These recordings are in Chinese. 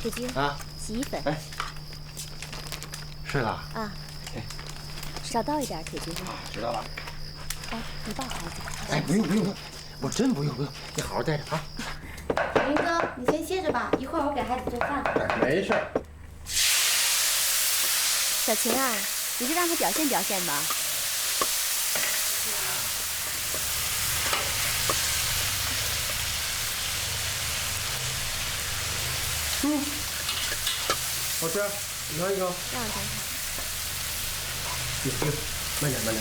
铁军啊，洗衣粉。哎，睡了啊。少倒一点，铁军。知道了。哎，你抱孩子。哎，不用不用，我真不用，你好好待着啊。林哥，你先歇着吧，一会儿我给孩子做饭。没事。小晴啊，你就让他表现表现吧。好吃，你尝一口。让我尝尝。慢点，慢点。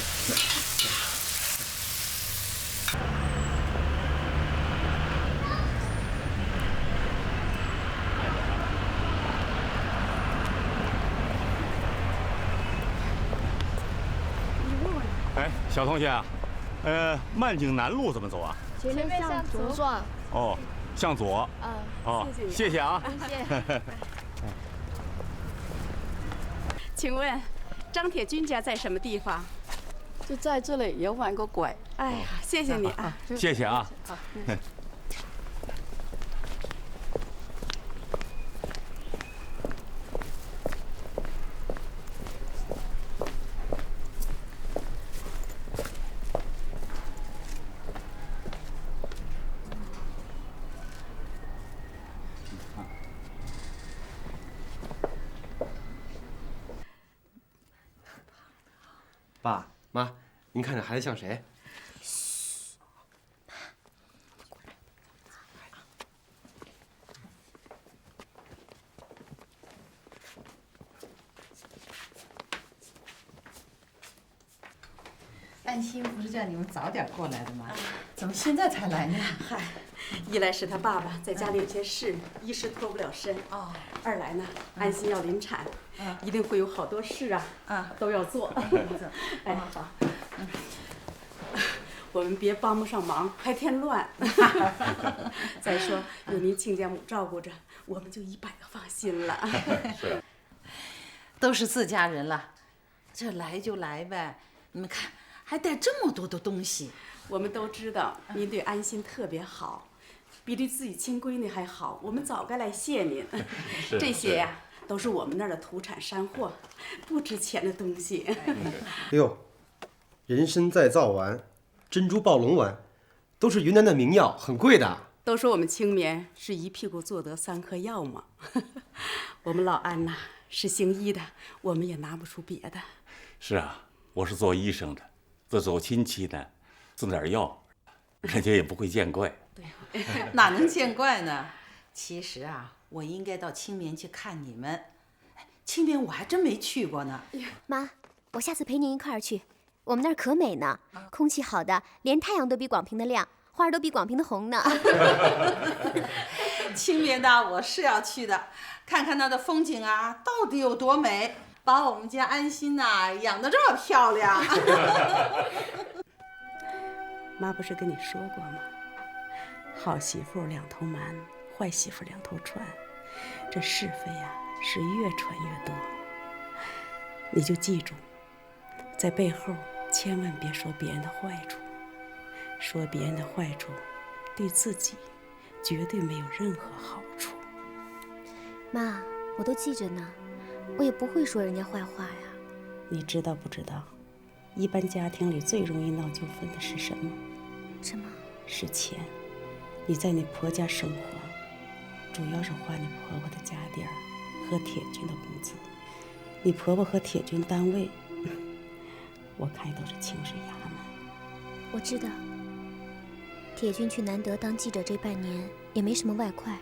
哎，小同学啊，曼景南路怎么走啊？前面向左转。哦，向左。哦，谢谢啊。谢谢。请问，张铁军家在什么地方？就在这里，也弯个拐。哎呀，谢谢你啊。谢谢啊。好。爸妈，您看这孩子像谁？嘘，过来。安心不是叫你们早点过来的吗？怎么现在才来呢？嗨，一来是他爸爸在家里有些事，一时脱不了身。哦。二来呢，安心要临产，一定会有好多事都要做。哎，好。我们别帮不上忙，还添乱。再说有您亲家母照顾着，我们就100个放心了。是。都是自家人了，这来就来呗。你们看，还带这么多的东西。我们都知道您对安心特别好，比对自己亲闺女还好。我们早该来谢您。这些呀，都是我们那儿的土产山货，不值钱的东西。哎呦，人参再造丸、珍珠暴龙丸，都是云南的名药，很贵的。都说我们青棉是一屁股坐得3颗药嘛。我们老安呐是行医的，我们也拿不出别的。是啊，我是做医生的，这走亲戚的，送点药，人家也不会见怪。对，哪能见怪呢？其实啊，我应该到青棉去看你们。青棉我还真没去过呢。妈，我下次陪您一块儿去，我们那儿可美呢，空气好的，连太阳都比广平的亮，花儿都比广平的红呢。青棉的我是要去的，看看那的风景啊，到底有多美，把我们家安心呐养得这么漂亮。妈不是跟你说过吗？好媳妇两头瞒，坏媳妇两头传，这是非呀是越传越多。你就记住，在背后千万别说别人的坏处，说别人的坏处，对自己绝对没有任何好处。妈，我都记着呢，我也不会说人家坏话呀。你知道不知道，一般家庭里最容易闹纠纷的是什么？什么？是钱。你在你婆家生活，主要是花你婆婆的家底儿和铁军的工资。你婆婆和铁军单位，我看都是清水衙门。我知道，铁军去南德当记者这半年也没什么外快，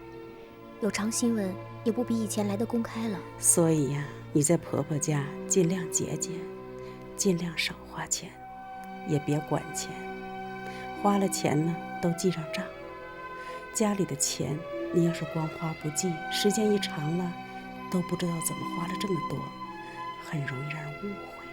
有偿新闻也不比以前来的公开了。所以呀，你在婆婆家尽量节俭，尽量少花钱，也别管钱。花了钱呢，都记上账。家里的钱，你要是光花不记，时间一长了，都不知道怎么花了这么多，很容易让人误会。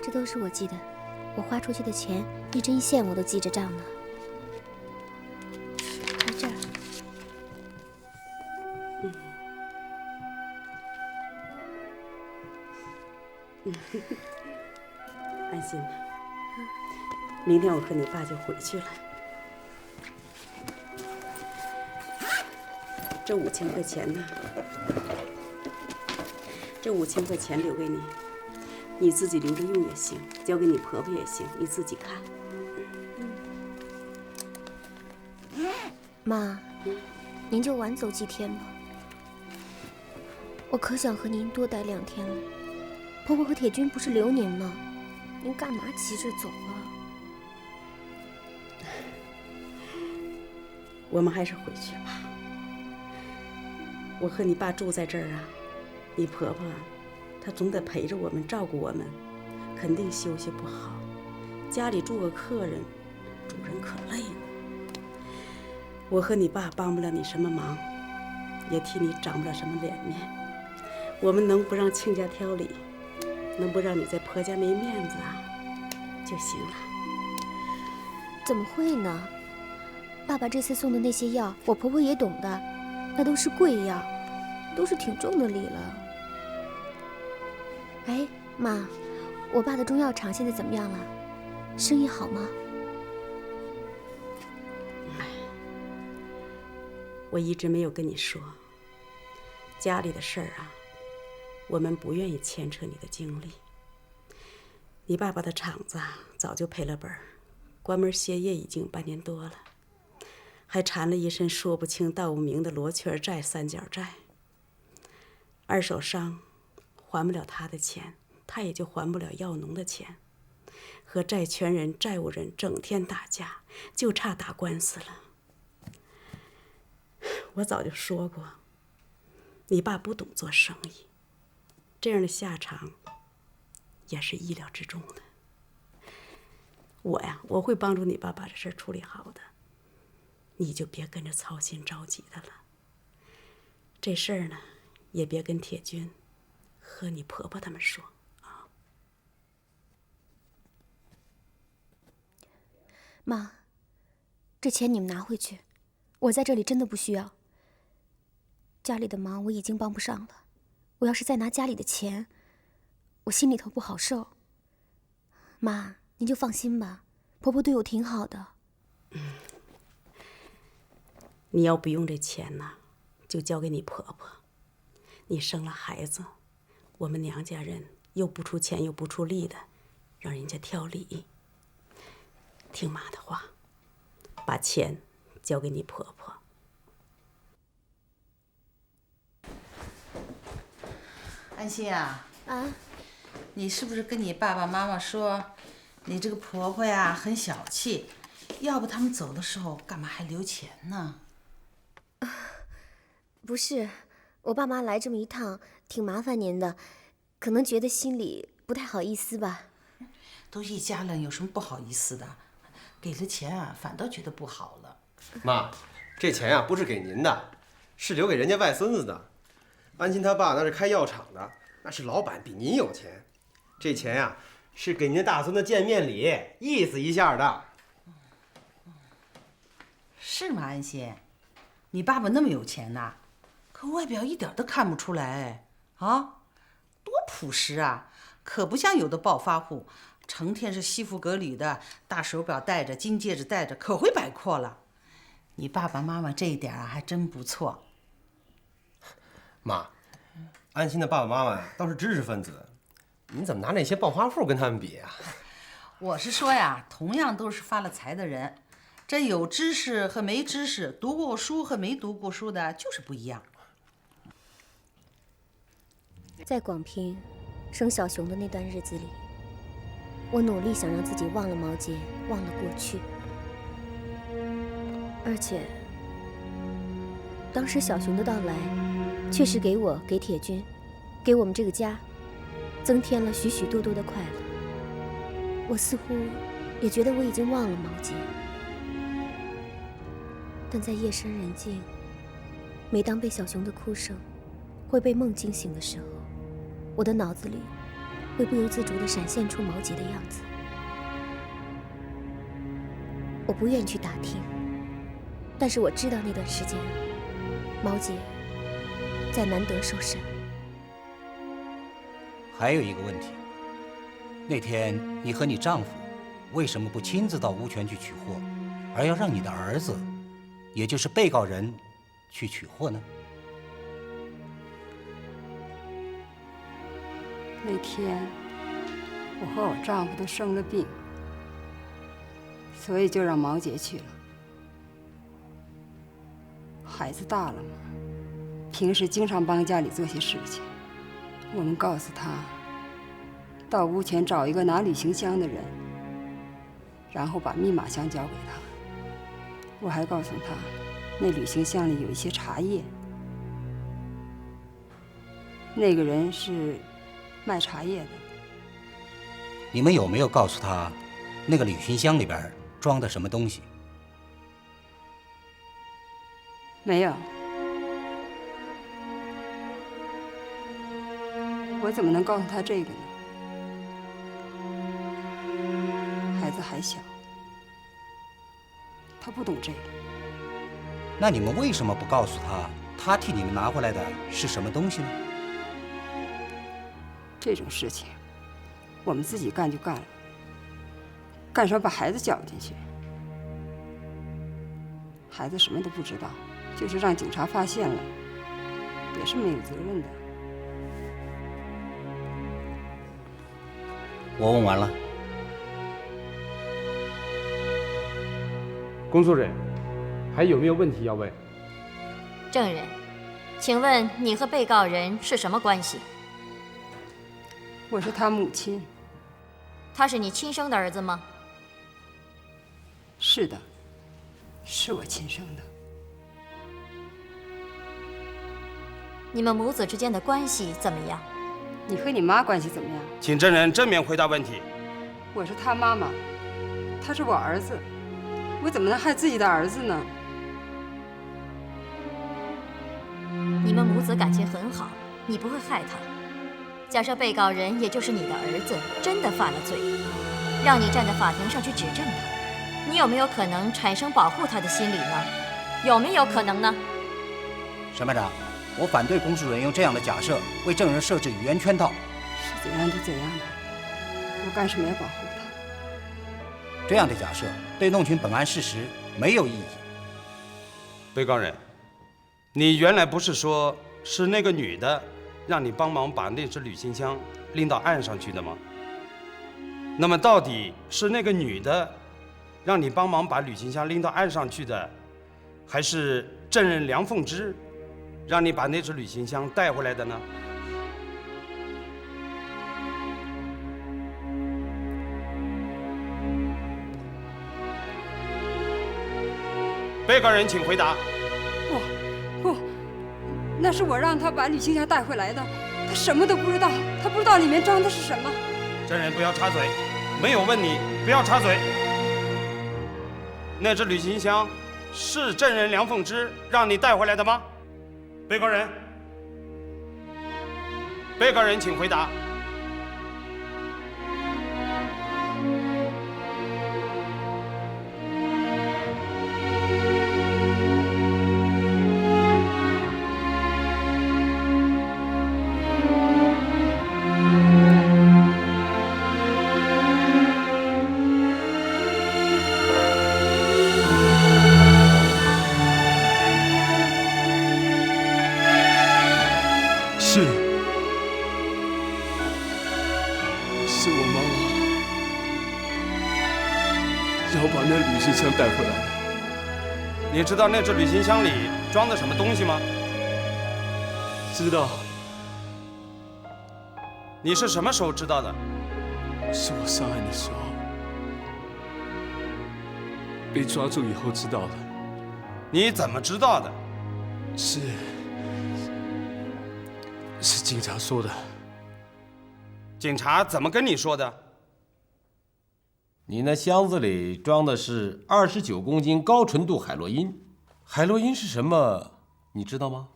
这都是我记的，我花出去的钱，一针一线我都记着账呢。在这儿。安心吧，明天我和你爸就回去了。这5000块钱呢？这5000块钱留给你，你自己留着用也行，交给你婆婆也行，你自己看。妈，您就晚走几天吧。我可想和您多待2天了。婆婆和铁军不是留您吗？您干嘛急着走啊？我们还是回去吧。我和你爸住在这儿啊，你婆婆她总得陪着我们，照顾我们，肯定休息不好。家里住个客人，主人可累了。我和你爸帮不了你什么忙，也替你长不了什么脸面。我们能不让亲家挑理，能不让你在婆家没面子啊，就行了。怎么会呢？爸爸这次送的那些药，我婆婆也懂的，那都是贵药，都是挺重的礼了。哎，妈，我爸的中药厂现在怎么样了？生意好吗？我一直没有跟你说，家里的事儿啊，我们不愿意牵扯你的精力。你爸爸的厂子早就赔了本，关门歇业已经半年多了，还缠了一身说不清道不明的罗圈债、三角债。二手商还不了他的钱，他也就还不了药农的钱，和债权人、债务人整天打架，就差打官司了。我早就说过，你爸不懂做生意，这样的下场也是意料之中的。我会帮助你爸把这事儿处理好的，你就别跟着操心着急的了。这事儿呢，也别跟铁军和你婆婆他们说啊。妈，这钱你们拿回去，我在这里真的不需要。家里的忙我已经帮不上了，我要是再拿家里的钱，我心里头不好受。妈，您就放心吧，婆婆对我挺好的。你要不用这钱呢，就交给你婆婆。你生了孩子，我们娘家人又不出钱又不出力的，让人家挑理。听妈的话，把钱交给你婆婆。安心啊，啊，你是不是跟你爸爸妈妈说，你这个婆婆呀很小气，要不他们走的时候干嘛还留钱呢？不是，我爸妈来这么一趟，挺麻烦您的，可能觉得心里不太好意思吧。都一家人，有什么不好意思的？给了钱啊，反倒觉得不好了。妈，这钱呀不是给您的，是留给人家外孙子的。安心他爸那是开药厂的，那是老板，比您有钱。这钱呀是给您的大孙子见面礼，意思一下的。是吗，安心？你爸爸那么有钱呐，可外表一点都看不出来啊，多朴实啊，可不像有的暴发户，成天是西服革履的，大手表戴着，金戒指戴着，可会摆阔了。你爸爸妈妈这一点啊，还真不错。妈，安心的爸爸妈妈倒是知识分子，您怎么拿那些暴发户跟他们比啊？我是说呀，同样都是发了财的人，这有知识和没知识，读过书和没读过书的，就是不一样。在广平生小熊的那段日子里，我努力想让自己忘了毛杰，忘了过去。而且，当时小熊的到来，确实给我、给铁军、给我们这个家，增添了许许多多的快乐。我似乎也觉得我已经忘了毛杰，但在夜深人静，每当被小熊的哭声会被梦惊醒的时候，我的脑子里会不由自主地闪现出毛杰的样子。我不愿去打听，但是我知道那段时间，毛杰在南德受审。还有一个问题，那天你和你丈夫为什么不亲自到乌泉去取货，而要让你的儿子，也就是被告人，去取货呢？那天，我和我丈夫都生了病，所以就让毛姐去了。孩子大了嘛，平时经常帮家里做些事情。我们告诉他，到屋前找一个拿旅行箱的人，然后把密码箱交给他。我还告诉他，那旅行箱里有一些茶叶。那个人是卖茶叶的。你们有没有告诉他，那个旅行箱里边装的什么东西？没有。我怎么能告诉他这个呢？孩子还小，他不懂这个。那你们为什么不告诉他，他替你们拿回来的是什么东西呢？这种事情，我们自己干就干了，干什么把孩子搅进去？孩子什么都不知道，就是让警察发现了，也是没有责任的。我问完了。公诉人，还有没有问题要问？证人，请问你和被告人是什么关系？我是他母亲。他是你亲生的儿子吗？是的，是我亲生的。你们母子之间的关系怎么样？你和你妈关系怎么样？请证人正面回答问题。我是他妈妈，他是我儿子，我怎么能害自己的儿子呢？你们母子感情很好，你不会害他。假设被告人也就是你的儿子真的犯了罪，让你站在法庭上去指证他，你有没有可能产生保护他的心理呢？有没有可能呢？审判长，我反对公诉人用这样的假设为证人设置语言圈套。是怎样就怎样吧，我干什么要保护他？这样的假设对弄清本案事实没有意义。被告人，你原来不是说是那个女的让你帮忙把那只旅行箱拎到岸上去的吗？那么到底是那个女的让你帮忙把旅行箱拎到岸上去的，还是证人梁凤芝让你把那只旅行箱带回来的呢？被告人请回答。不，那是我让他把旅行箱带回来的，他什么都不知道，他不知道里面装的是什么。证人不要插嘴，没有问你，不要插嘴。那只旅行箱是证人梁凤芝让你带回来的吗？被告人，被告人请回答。是我妈妈要把那旅行箱带回来。你知道那只旅行箱里装的什么东西吗？知道。你是什么时候知道的？是我上岸的时候被抓住以后知道的。你怎么知道的？是警察说的。警察怎么跟你说的？你那箱子里装的是29公斤高纯度海洛因，海洛因是什么？你知道吗？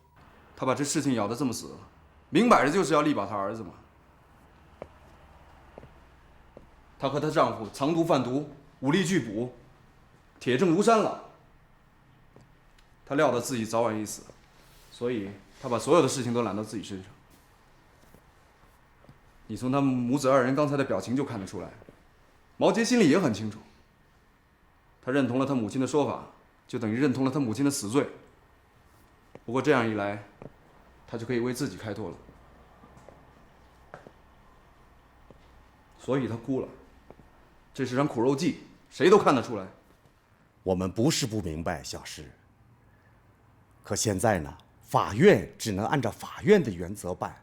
他把这事情咬得这么死，明摆着就是要力保他儿子嘛。她和她丈夫藏毒贩毒，武力拒捕，铁证如山了。她料到自己早晚一死，所以她把所有的事情都揽到自己身上。你从他们母子二人刚才的表情就看得出来，毛杰心里也很清楚，他认同了他母亲的说法，就等于认同了他母亲的死罪。不过这样一来，他就可以为自己开脱了。所以他哭了，这是场苦肉计，谁都看得出来。我们不是不明白，小石。可现在呢，法院只能按照法院的原则办。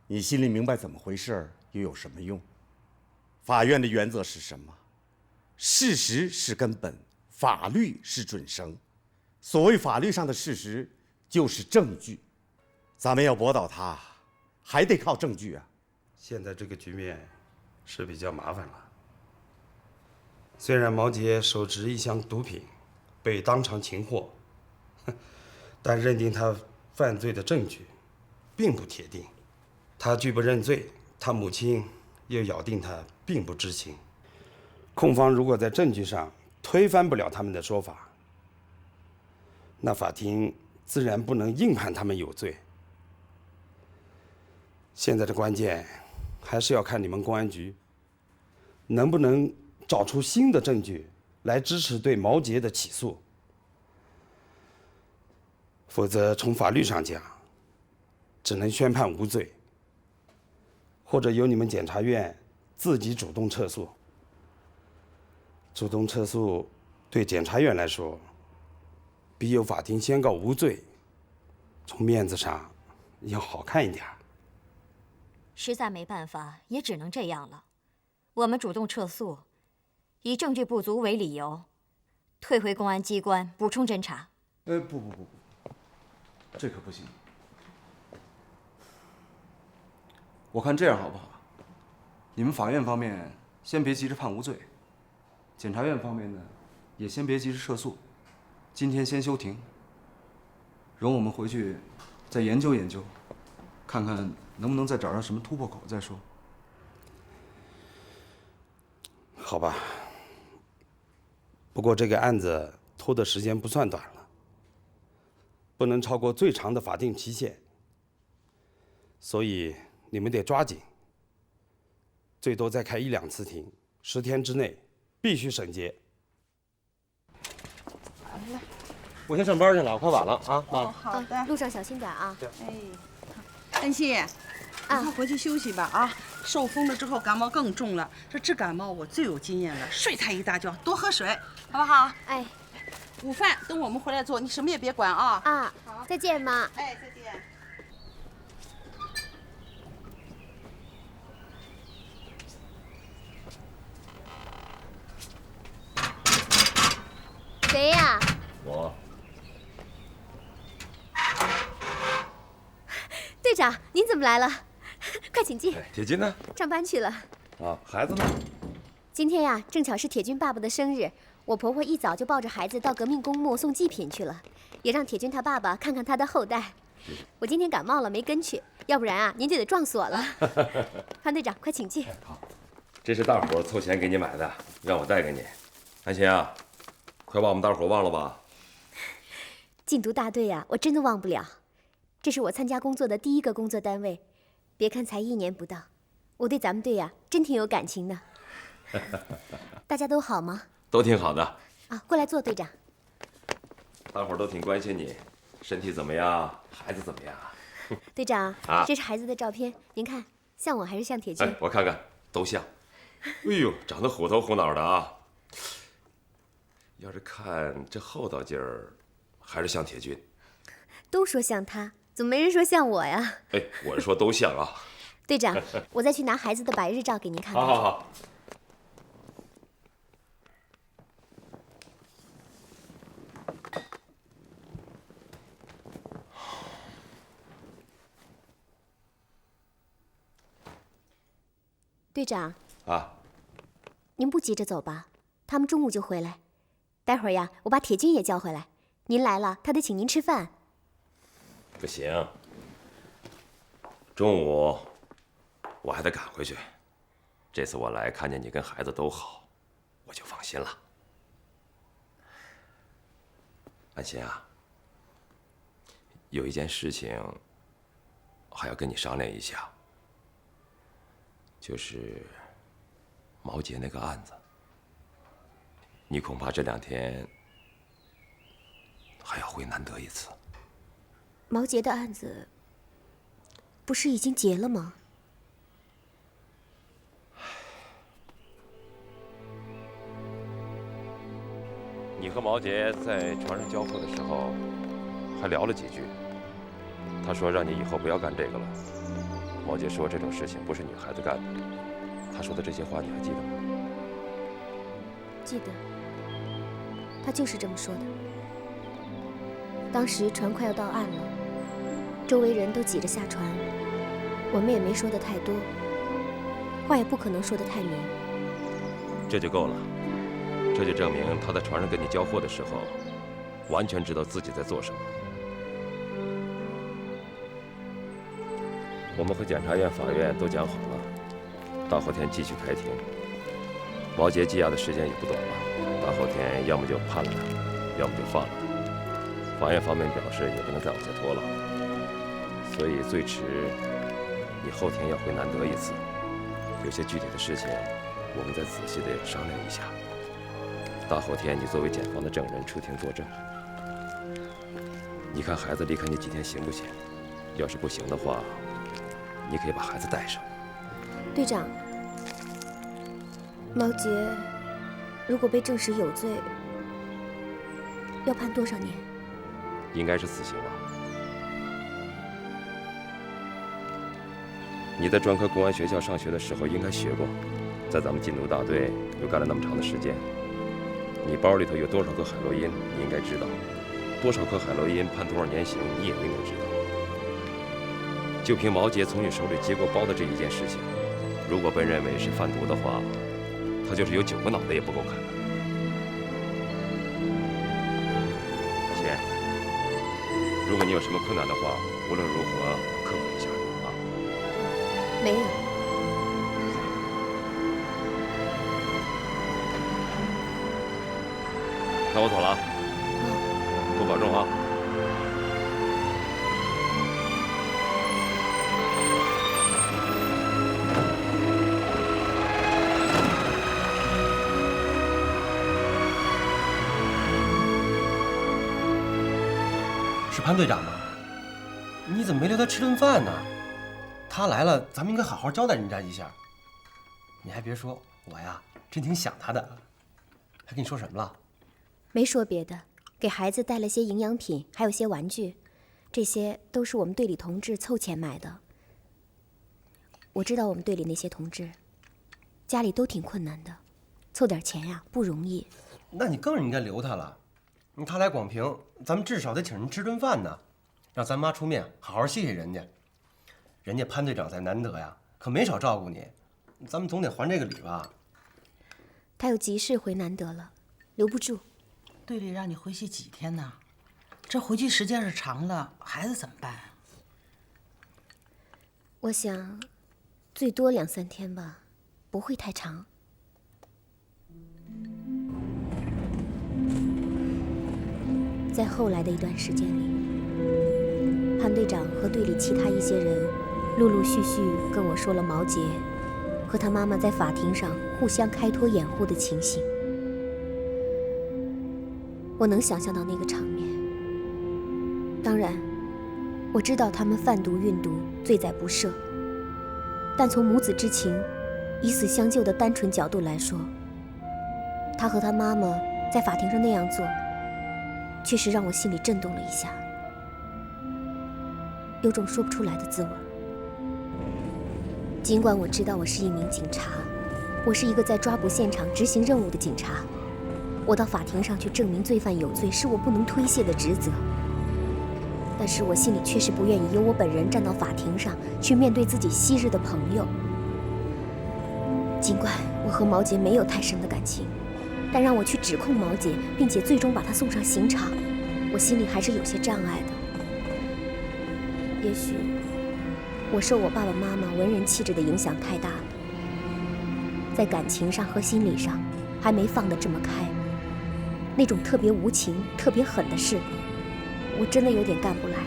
你心里明白怎么回事，又有什么用？法院的原则是什么？事实是根本，法律是准绳。所谓法律上的事实，就是证据。咱们要驳倒他，还得靠证据啊。现在这个局面是比较麻烦了。虽然毛杰手持一箱毒品，被当场擒获，但认定他犯罪的证据并不铁定。他拒不认罪，他母亲又咬定他并不知情。控方如果在证据上推翻不了他们的说法，那法庭自然不能硬判他们有罪。现在的关键还是要看你们公安局能不能找出新的证据来支持对毛杰的起诉。否则从法律上讲，只能宣判无罪，或者由你们检察院自己主动撤诉。主动撤诉对检察院来说，比由法庭宣告无罪，从面子上要好看一点。实在没办法，也只能这样了。我们主动撤诉，以证据不足为理由，退回公安机关补充侦查。不，这可不行。我看这样好不好？你们法院方面先别急着判无罪，检察院方面呢，也先别急着撤诉，今天先休庭，容我们回去再研究研究，看看能不能再找上什么突破口再说。好吧，不过这个案子拖的时间不算短了，不能超过最长的法定期限，所以你们得抓紧，最多再开1、2次庭，10天之内必须审结。我先上班去了，快晚了啊，妈。好的，路上小心点啊。哎，安心，你快回去休息吧啊！受风了之后感冒更重了，这治感冒我最有经验了，睡他一大觉，多喝水，好不好？哎，午饭等我们回来做，你什么也别管啊。啊，好，再见，妈。哎，再见。谁呀？我。队长，您怎么来了？快请进。铁军呢？上班去了。啊，孩子呢？今天呀，正巧是铁军爸爸的生日，我婆婆一早就抱着孩子到革命公墓送祭品去了，也让铁军他爸爸看看他的后代。我今天感冒了，没跟去，要不然啊，您就得撞死我了。潘队长，快请进。好，这是大伙凑钱给你买的，让我带给你。安心啊，快把我们大伙忘了吧。禁毒大队呀，我真的忘不了。这是我参加工作的第1个工作单位，别看才1年不到，我对咱们队呀真挺有感情的。大家都好吗？都挺好的。啊，过来坐，队长。大伙都挺关心你，身体怎么样？孩子怎么样？队长，啊，这是孩子的照片，您看像我还是像铁军？哎，我看看，都像。哎呦，长得虎头虎脑的啊！要是看这厚道劲儿，还是像铁军。都说像他，怎么没人说像我呀？哎，我是说都像啊。队长，我再去拿孩子的百日照给您看看。好好好。队长。啊。您不急着走吧？他们中午就回来。待会儿呀，我把铁军也叫回来。您来了，他得请您吃饭。不行，中午我还得赶回去。这次我来看见你跟孩子都好，我就放心了。安心啊，有一件事情还要跟你商量一下，就是毛杰那个案子，你恐怕这2天还要回南德一次。毛杰的案子不是已经结了吗？你和毛杰在船上交货的时候，还聊了几句。他说让你以后不要干这个了。毛杰说这种事情不是女孩子干的。他说的这些话你还记得吗？记得，他就是这么说的。当时船快要到岸了，周围人都挤着下船，我们也没说的太多，话也不可能说得太明。这就够了。这就证明他在船上跟你交货的时候，完全知道自己在做什么。我们和检察院、法院都讲好了，大后天继续开庭。毛杰羁押的时间也不短了，大后天要么就判了他，要么就放了他。法院方面表示也不能再往下拖了，所以最迟你后天要回南德一次。有些具体的事情，我们再仔细的商量一下。大后天你作为检方的证人出庭作证。你看孩子离开你几天行不行？要是不行的话，你可以把孩子带上。队长，毛杰如果被证实有罪，要判多少年？应该是死刑吧。你在专科公安学校上学的时候应该学过，在咱们禁毒大队又干了那么长的时间，你包里头有多少颗海洛因，你应该知道；多少颗海洛因判多少年刑，你也应该知道。就凭毛杰从你手里接过包的这一件事情，如果被认为是贩毒的话，他就是有9个脑袋也不够砍的。小贤，如果你有什么困难的话，无论如何克服一下啊。没有。那我走了，多保重啊。是潘队长吗？你怎么没留他吃顿饭呢？他来了，咱们应该好好招待人家一下。你还别说，我呀真挺想他的。他跟你说什么了？没说别的，给孩子带了些营养品，还有些玩具，这些都是我们队里同志凑钱买的。我知道我们队里那些同志，家里都挺困难的，凑点钱呀不容易。那你更应该留他了。他来广平，咱们至少得请人吃顿饭呢，让咱妈出面好好谢谢人家。人家潘队长在南德呀，可没少照顾你，咱们总得还这个礼吧。他有急事回南德了，留不住。队里让你回去几天呢？这回去时间是长了，孩子怎么办？我想，最多2、3天吧，不会太长。在后来的一段时间里，潘队长和队里其他一些人，陆陆续续跟我说了毛杰和他妈妈在法庭上互相开脱掩护的情形。我能想象到那个场面。当然，我知道他们贩毒运毒罪在不赦，但从母子之情、以死相救的单纯角度来说，他和他妈妈在法庭上那样做，确实让我心里震动了一下，有种说不出来的滋味。尽管我知道我是一名警察，我是一个在抓捕现场执行任务的警察，我到法庭上去证明罪犯有罪是我不能推卸的职责，但是我心里确实不愿意由我本人站到法庭上去面对自己昔日的朋友。尽管我和毛杰没有太深的感情，但让我去指控毛杰，并且最终把他送上刑场，我心里还是有些障碍的。也许我受我爸爸妈妈文人气质的影响太大了，在感情上和心理上还没放得这么开。那种特别无情、特别狠的事，我真的有点干不来。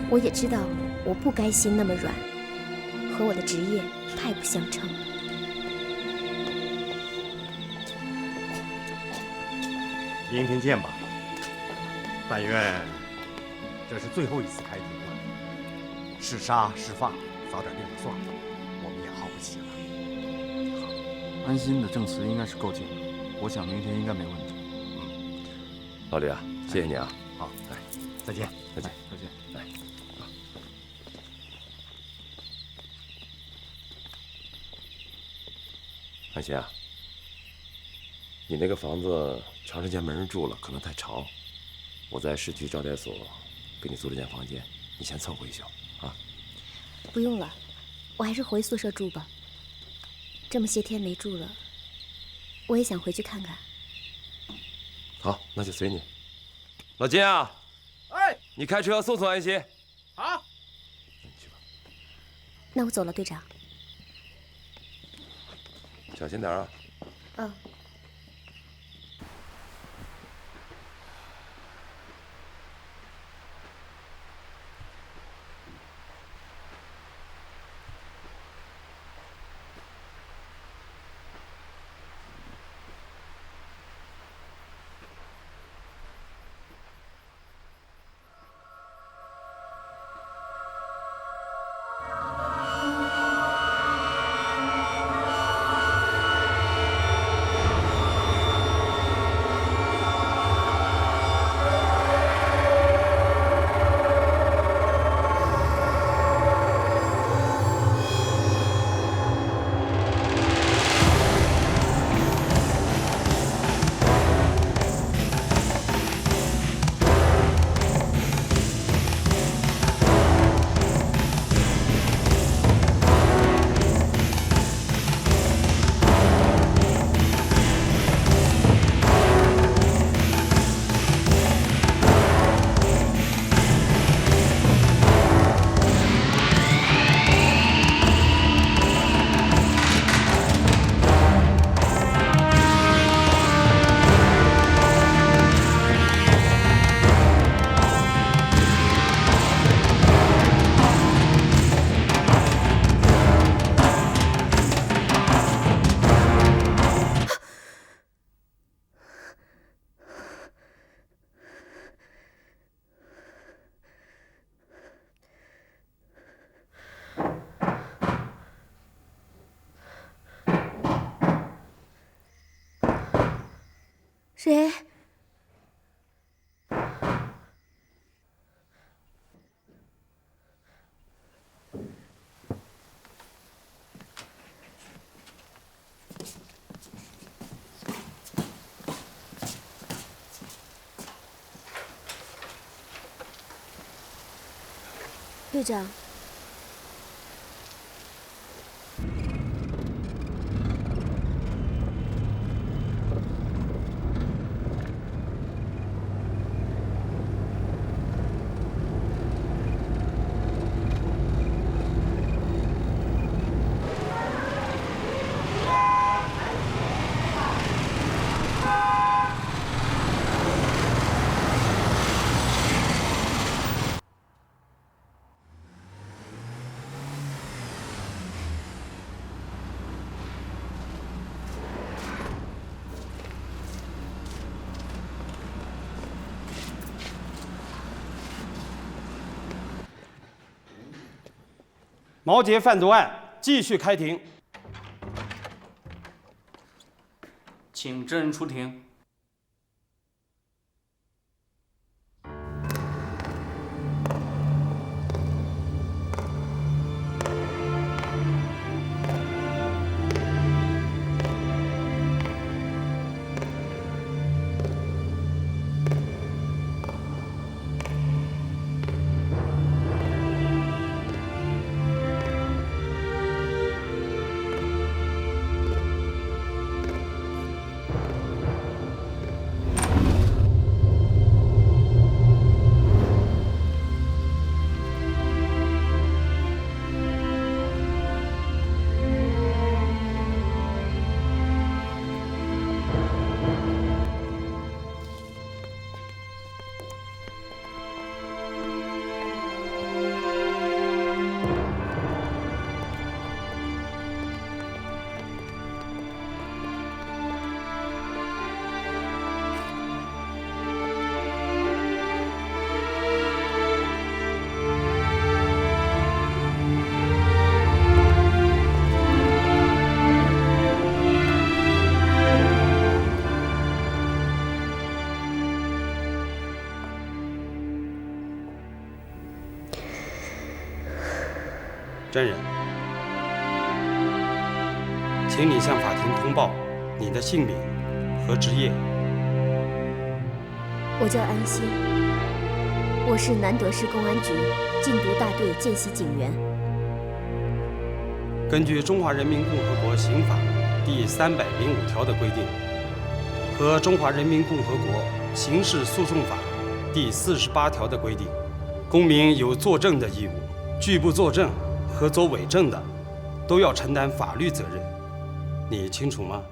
我也知道我不该心那么软，和我的职业太不相称了。明天见吧。但愿这是最后一次开庭了，是杀是放，早点定了算了，我们也耗不起了。安心的证词应该是够劲的，我想明天应该没问题。老李啊，谢谢你啊。好，来，再见，再见，再见。来。安心啊，你那个房子长时间没人住了，可能太潮。我在市区招待所给你租了间房间，你先凑合一宿啊。不用了，我还是回宿舍住吧。这么些天没住了，我也想回去看看。好，那就随你。老金啊，哎，你开车送送安心。好。那我走了，队长。小心点啊。嗯。谁？队长。毛杰贩毒案继续开庭，请证人出庭。真人，请你向法庭通报你的姓名和职业。我叫安心，我是南德市公安局禁毒大队见习警员。根据《中华人民共和国刑法》第305条的规定和《中华人民共和国刑事诉讼法》第48条的规定，公民有作证的义务，拒不作证和作伪证的，都要承担法律责任。你清楚吗？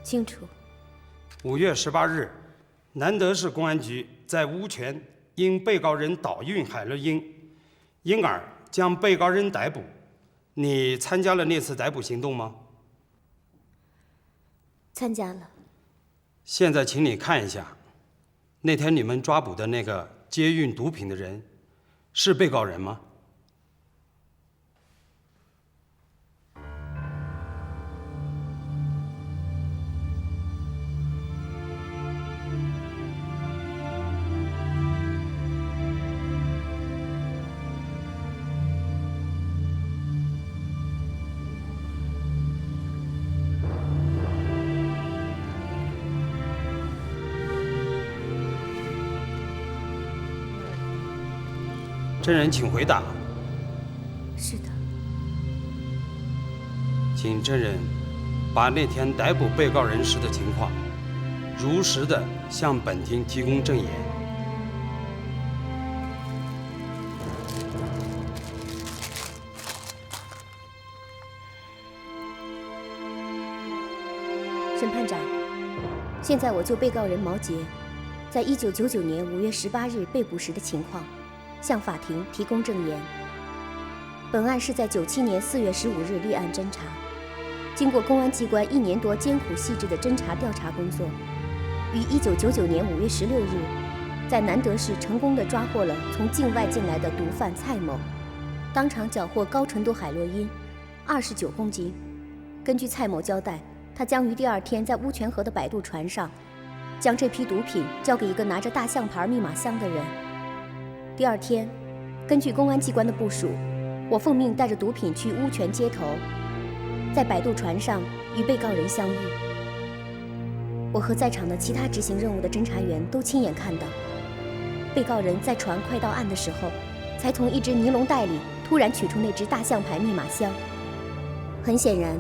清楚。5月18日，南德市公安局在乌泉因被告人倒运海洛因，因而将被告人逮捕。你参加了那次逮捕行动吗？参加了。现在请你看一下，那天你们抓捕的那个接运毒品的人，是被告人吗？证人，请回答。是的。请证人把那天逮捕被告人时的情况，如实的向本庭提供证言。审判长，现在我就被告人毛杰在1999年5月18日被捕时的情况向法庭提供证言。本案是在97年4月15日立案侦查，经过公安机关1年多艰苦细致的侦查调查工作，于1999年5月16日，在南德市成功地抓获了从境外进来的毒贩蔡某，当场缴获高纯度海洛因29公斤。根据蔡某交代，他将于第2天在乌泉河的摆渡船上，将这批毒品交给一个拿着大象牌密码箱的人。第2天，根据公安机关的部署，我奉命带着毒品去乌泉街头，在摆渡船上与被告人相遇。我和在场的其他执行任务的侦查员都亲眼看到，被告人在船快到岸的时候，才从一只尼龙袋里突然取出那只大象牌密码箱。很显然，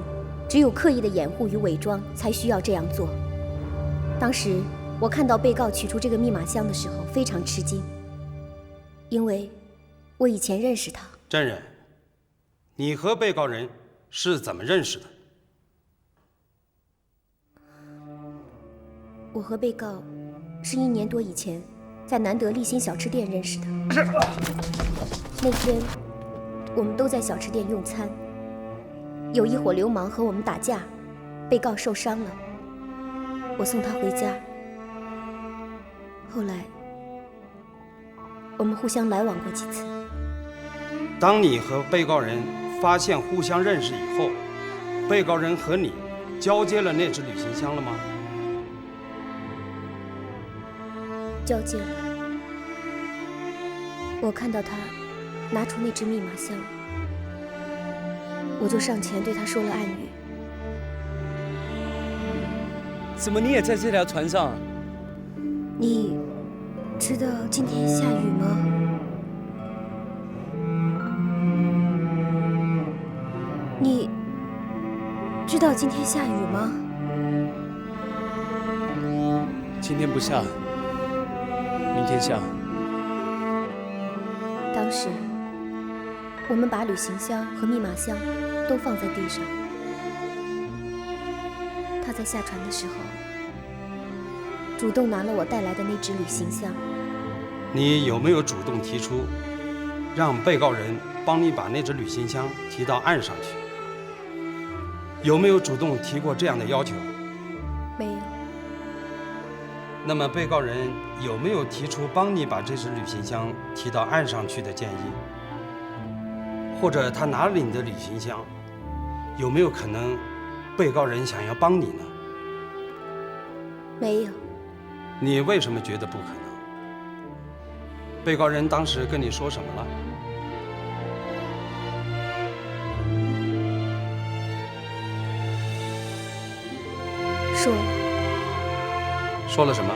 只有刻意的掩护与伪装才需要这样做。当时我看到被告取出这个密码箱的时候非常吃惊，因为我以前认识他。证人，你和被告人是怎么认识的？我和被告是1年多以前在南德立新小吃店认识的。那天我们都在小吃店用餐，有一伙流氓和我们打架，被告受伤了，我送他回家。后来我们互相来往过几次。当你和被告人发现互相认识以后，被告人和你交接了那只旅行箱了吗？交接了。我看到他拿出那只密码箱，我就上前对他说了暗语。怎么你也在这条船上？你知道今天下雨吗？你知道今天下雨吗？今天不下，明天下。当时我们把旅行箱和密码箱都放在地上。他在下船的时候主动拿了我带来的那只旅行箱。你有没有主动提出让被告人帮你把那只旅行箱提到岸上去？有没有主动提过这样的要求？没有。那么被告人有没有提出帮你把这只旅行箱提到岸上去的建议？或者他拿了你的旅行箱，有没有可能被告人想要帮你呢？没有。你为什么觉得不可能？被告人当时跟你说什么了？说了。说了什么？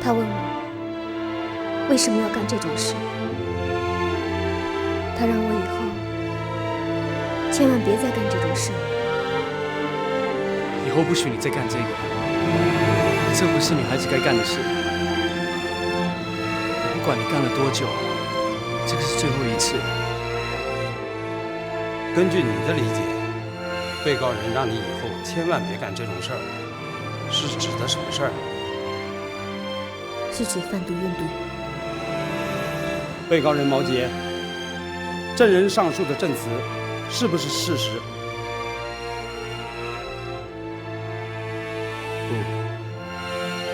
他问我为什么要干这种事，他让我以后千万别再干这种事了。以后不许你再干这个，这不是女孩子该干的事。不管你干了多久，这个是最后一次。根据你的理解，被告人让你以后千万别干这种事儿，是指的什么事儿？是指贩毒运毒。被告人毛杰，证人上述的证词是不是事实？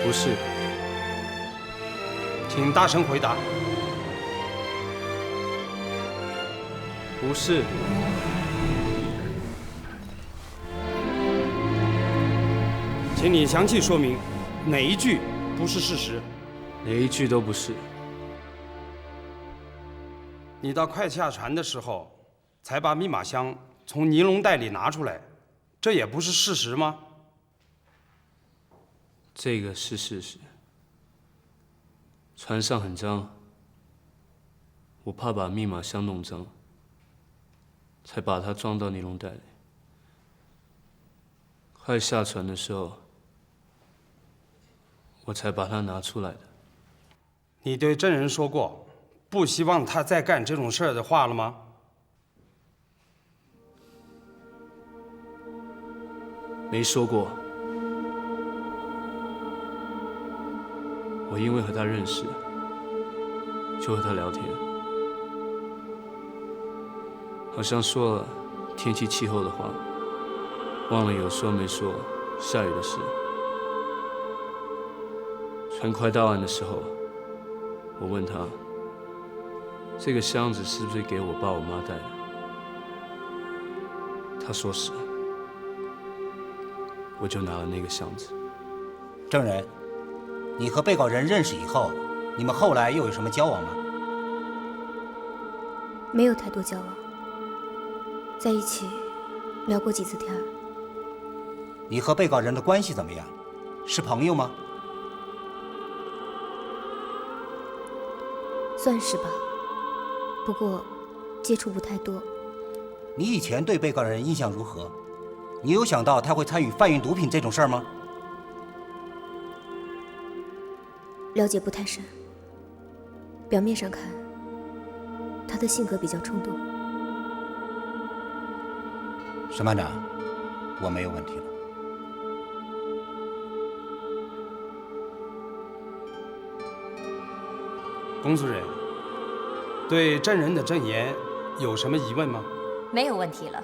不是。请大声回答。不是。请你详细说明哪一句不是事实？哪一句都不是。你到快下船的时候，才把密码箱从尼龙袋里拿出来，这也不是事实吗？这个是事实。船上很脏，我怕把密码箱弄脏，才把它装到尼龙袋里。快下船的时候，我才把它拿出来的。你对证人说过，不希望他再干这种事儿的话了吗？没说过。我因为和他认识，就和他聊天，好像说了天气气候的话，忘了有说没说下雨的事。船快到岸的时候，我问他，这个箱子是不是给我爸我妈带的？他说是，我就拿了那个箱子。证人，你和被告人认识以后，你们后来又有什么交往吗？没有太多交往，在一起聊过几次天儿。你和被告人的关系怎么样？是朋友吗？算是吧，不过接触不太多。你以前对被告人印象如何？你有想到他会参与贩运毒品这种事儿吗？了解不太深，表面上看，他的性格比较冲动。沈班长，我没有问题了。龚主任，对证人的证言有什么疑问吗？没有问题了。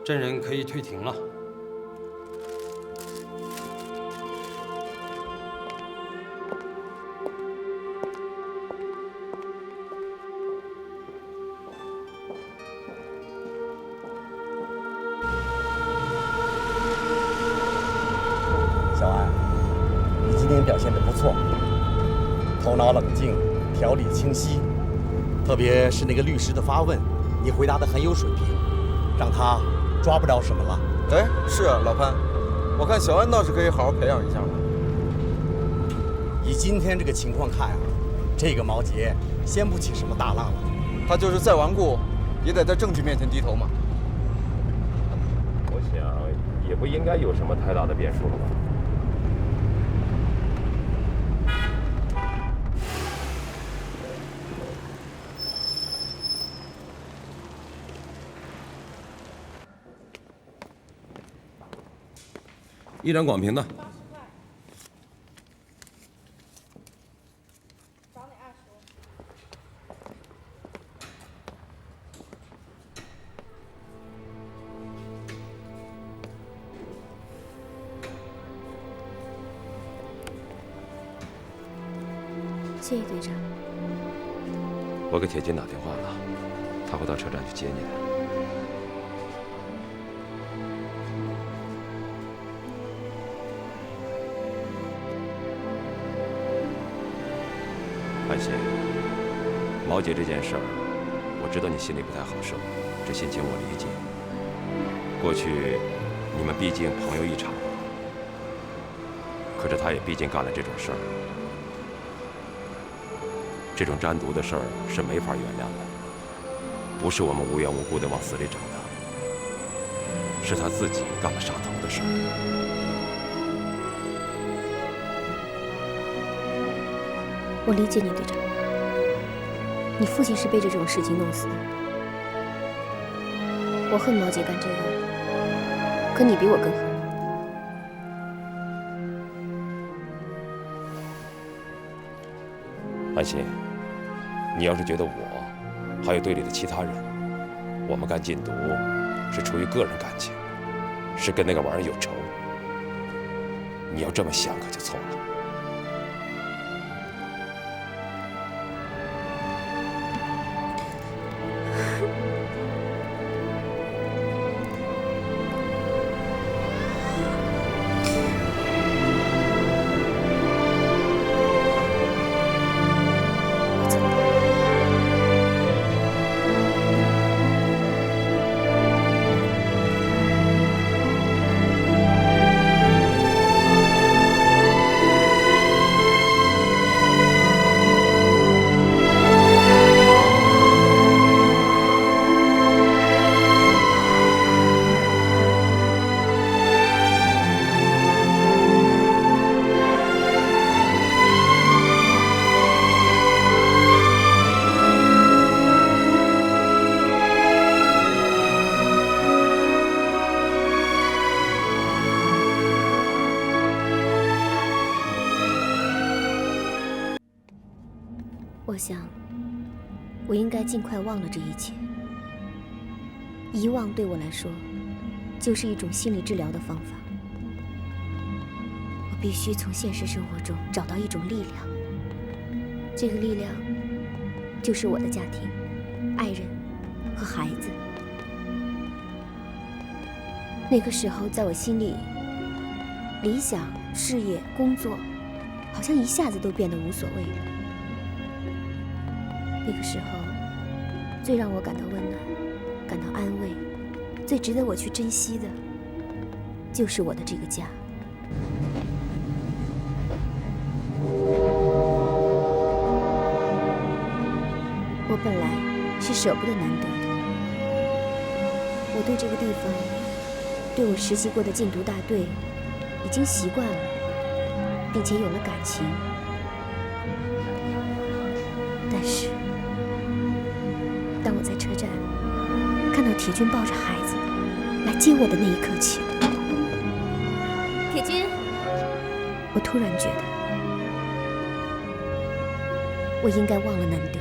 证人可以退庭了。小安，你今天表现得不错，头脑冷静，条理清晰，特别是那个律师的发问，你回答得很有水平，让他抓不了什么了。哎，是啊，老潘，我看小安倒是可以好好培养一下嘛。以今天这个情况看啊，这个毛杰掀不起什么大浪了。他就是再顽固，也得在证据面前低头嘛。我想也不应该有什么太大的变数了吧。一盏广瓶的。谢谢队长。我给铁金打电话了，他会到车站去接你的。安心，毛杰这件事儿，我知道你心里不太好受，这心情我理解。过去你们毕竟朋友一场，可是他也毕竟干了这种事儿，这种沾毒的事儿是没法原谅的，不是我们无缘无故的往死里整的，是他自己干了杀头的事儿。我理解你，队长。你父亲是被这种事情弄死的。我恨毛姐干这个，可你比我更恨。安心，你要是觉得我还有队里的其他人，我们干禁毒是出于个人感情，是跟那个玩意儿有仇，你要这么想可就错了。我想，我应该尽快忘了这一切。遗忘对我来说，就是一种心理治疗的方法。我必须从现实生活中找到一种力量，这个力量就是我的家庭、爱人和孩子。那个时候，在我心里，理想、事业、工作，好像一下子都变得无所谓了。那个时候，最让我感到温暖、感到安慰、最值得我去珍惜的，就是我的这个家。我本来是舍不得南德的，我对这个地方，对我实习过的禁毒大队，已经习惯了，并且有了感情。但是，当我在车站看到铁军抱着孩子来接我的那一刻起，铁军，我突然觉得我应该忘了南德，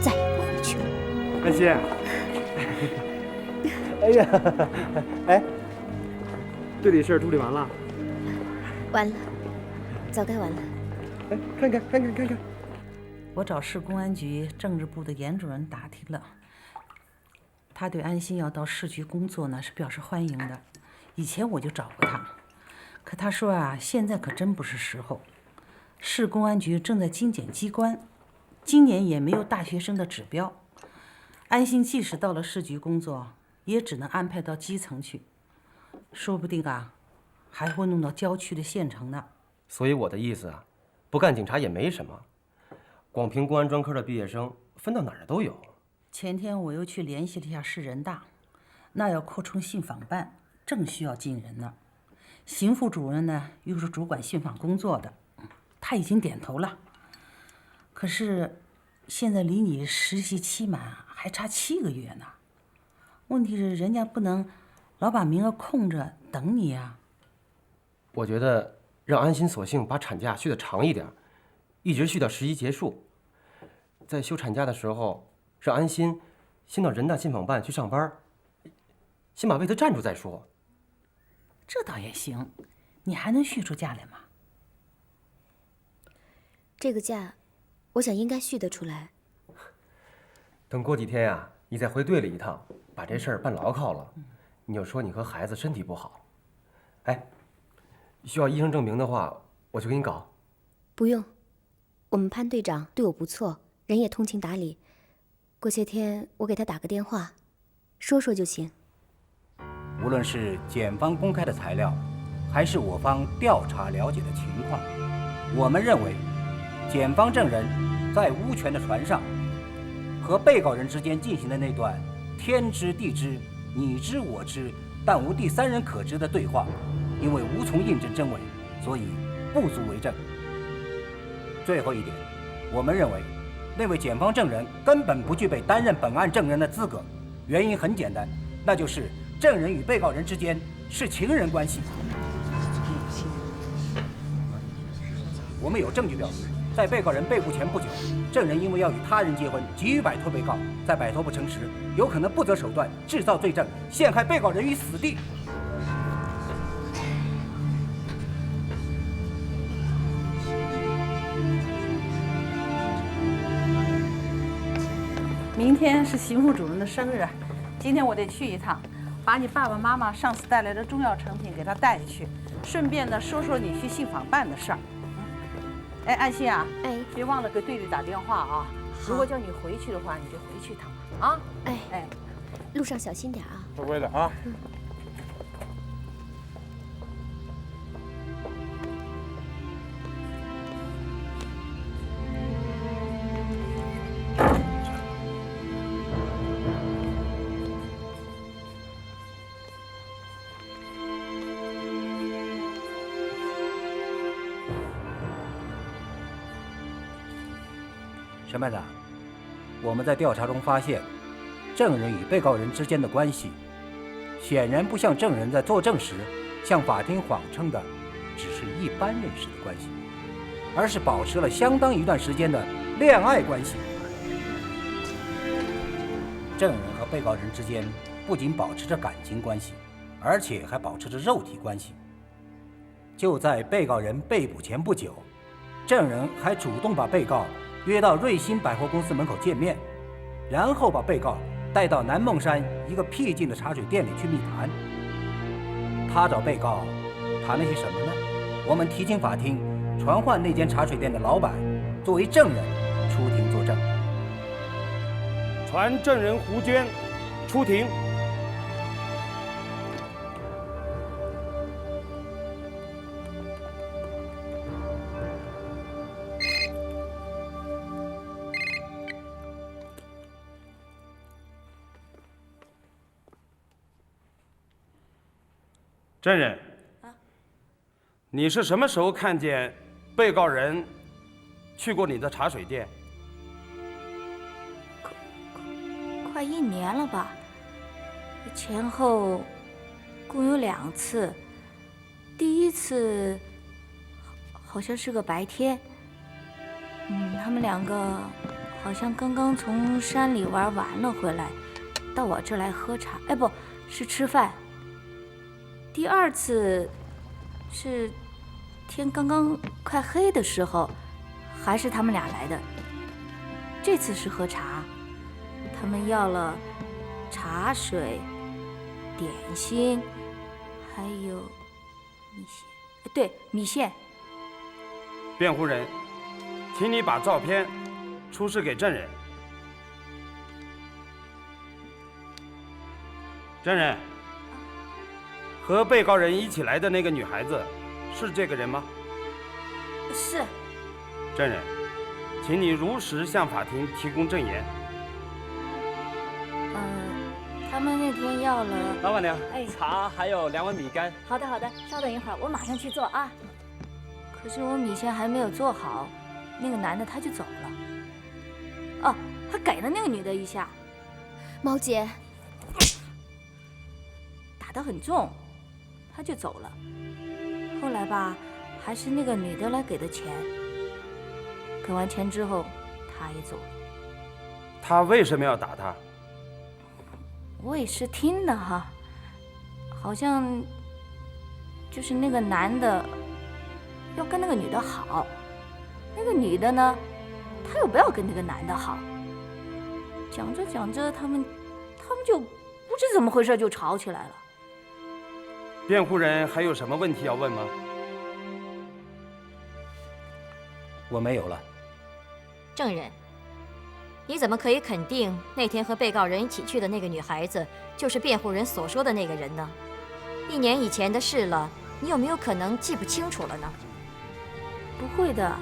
再也不回去了。安心，哎呀，哎，队里事儿处理完了？完了，早该完了。哎，看看。我找市公安局政治部的严主任打听了，他对安心要到市局工作呢是表示欢迎的。以前我就找过他，可他说啊，现在可真不是时候。市公安局正在精简机关，今年也没有大学生的指标。安心即使到了市局工作，也只能安排到基层去，说不定啊，还会弄到郊区的县城呢。所以我的意思啊，不干警察也没什么。广平公安专科的毕业生分到哪儿都有。前天我又去联系了一下市人大，那要扩充信访办，正需要进人呢。邢副主任呢，又是主管信访工作的，他已经点头了。可是现在离你实习期满还差7个月呢。问题是人家不能老把名额空着等你啊。我觉得让安心索性把产假续得长一点，一直续到实习结束。在休产假的时候，让安心先到人大信访办去上班，先把位子站住再说。这倒也行，你还能续出假来吗？这个假，我想应该续得出来。等过几天呀，你再回队里一趟，把这事儿办牢靠了，你就说你和孩子身体不好。哎，需要医生证明的话，我去给你搞。不用，我们潘队长对我不错，人也通情达理。过些天我给他打个电话，说说就行。无论是检方公开的材料，还是我方调查了解的情况，我们认为，检方证人在乌泉的船上和被告人之间进行的那段天知地知、你知我知，但无第三人可知的对话，因为无从印证真伪，所以不足为证。最后一点，我们认为那位检方证人根本不具备担任本案证人的资格，原因很简单，那就是证人与被告人之间是情人关系。我们有证据表明，在被告人被捕前不久，证人因为要与他人结婚，急于摆脱被告，在摆脱不成时，有可能不择手段制造罪证，陷害被告人于死地。明天是邢副主任的生日，今天我得去一趟，把你爸爸妈妈上次带来的中药成品给他带去，顺便呢说说你去信访办的事儿。哎，安心啊，哎，别忘了给队里打电话啊。如果叫你回去的话，你就回去一趟吧。啊，哎，路上小心点啊。乖乖的啊。审判长，我们在调查中发现，证人与被告人之间的关系，显然不像证人在作证时向法庭谎称的只是一般认识的关系，而是保持了相当一段时间的恋爱关系。证人和被告人之间不仅保持着感情关系，而且还保持着肉体关系。就在被告人被捕前不久，证人还主动把被告约到瑞鑫百货公司门口见面，然后把被告带到南孟山一个僻静的茶水店里去密谈。他找被告谈了些什么呢？我们提请法庭传唤那间茶水店的老板作为证人出庭作证。传证人胡娟出庭。证人，你是什么时候看见被告人去过你的茶水店？快1年了吧，前后共有2次。第一次好像是个白天，他们2个好像刚刚从山里玩完了回来，到我这儿来喝茶，哎，不是吃饭。第2次是天刚刚快黑的时候，还是他们俩来的。这次是喝茶，他们要了茶水、点心，还有米线，对，米线。辩护人，请你把照片出示给证人。证人，和被告人一起来的那个女孩子是这个人吗？是。证人，请你如实向法庭提供证言。他们那天要了。老板娘，哎，茶还有2碗米干。好的好的，稍等一会儿，我马上去做啊。可是我米线还没有做好，那个男的他就走了。哦，还给了那个女的一下。毛姐，打得很重，他就走了。后来吧，还是那个女的来给的钱。给完钱之后，他也走了。他为什么要打他？我也是听的哈，好像就是那个男的要跟那个女的好，那个女的呢，她又不要跟那个男的好。讲着讲着，他们就不知怎么回事就吵起来了。辩护人还有什么问题要问吗？我没有了。证人，你怎么可以肯定那天和被告人一起去的那个女孩子就是辩护人所说的那个人呢？ 1年以前的事了，你有没有可能记不清楚了呢？不会的，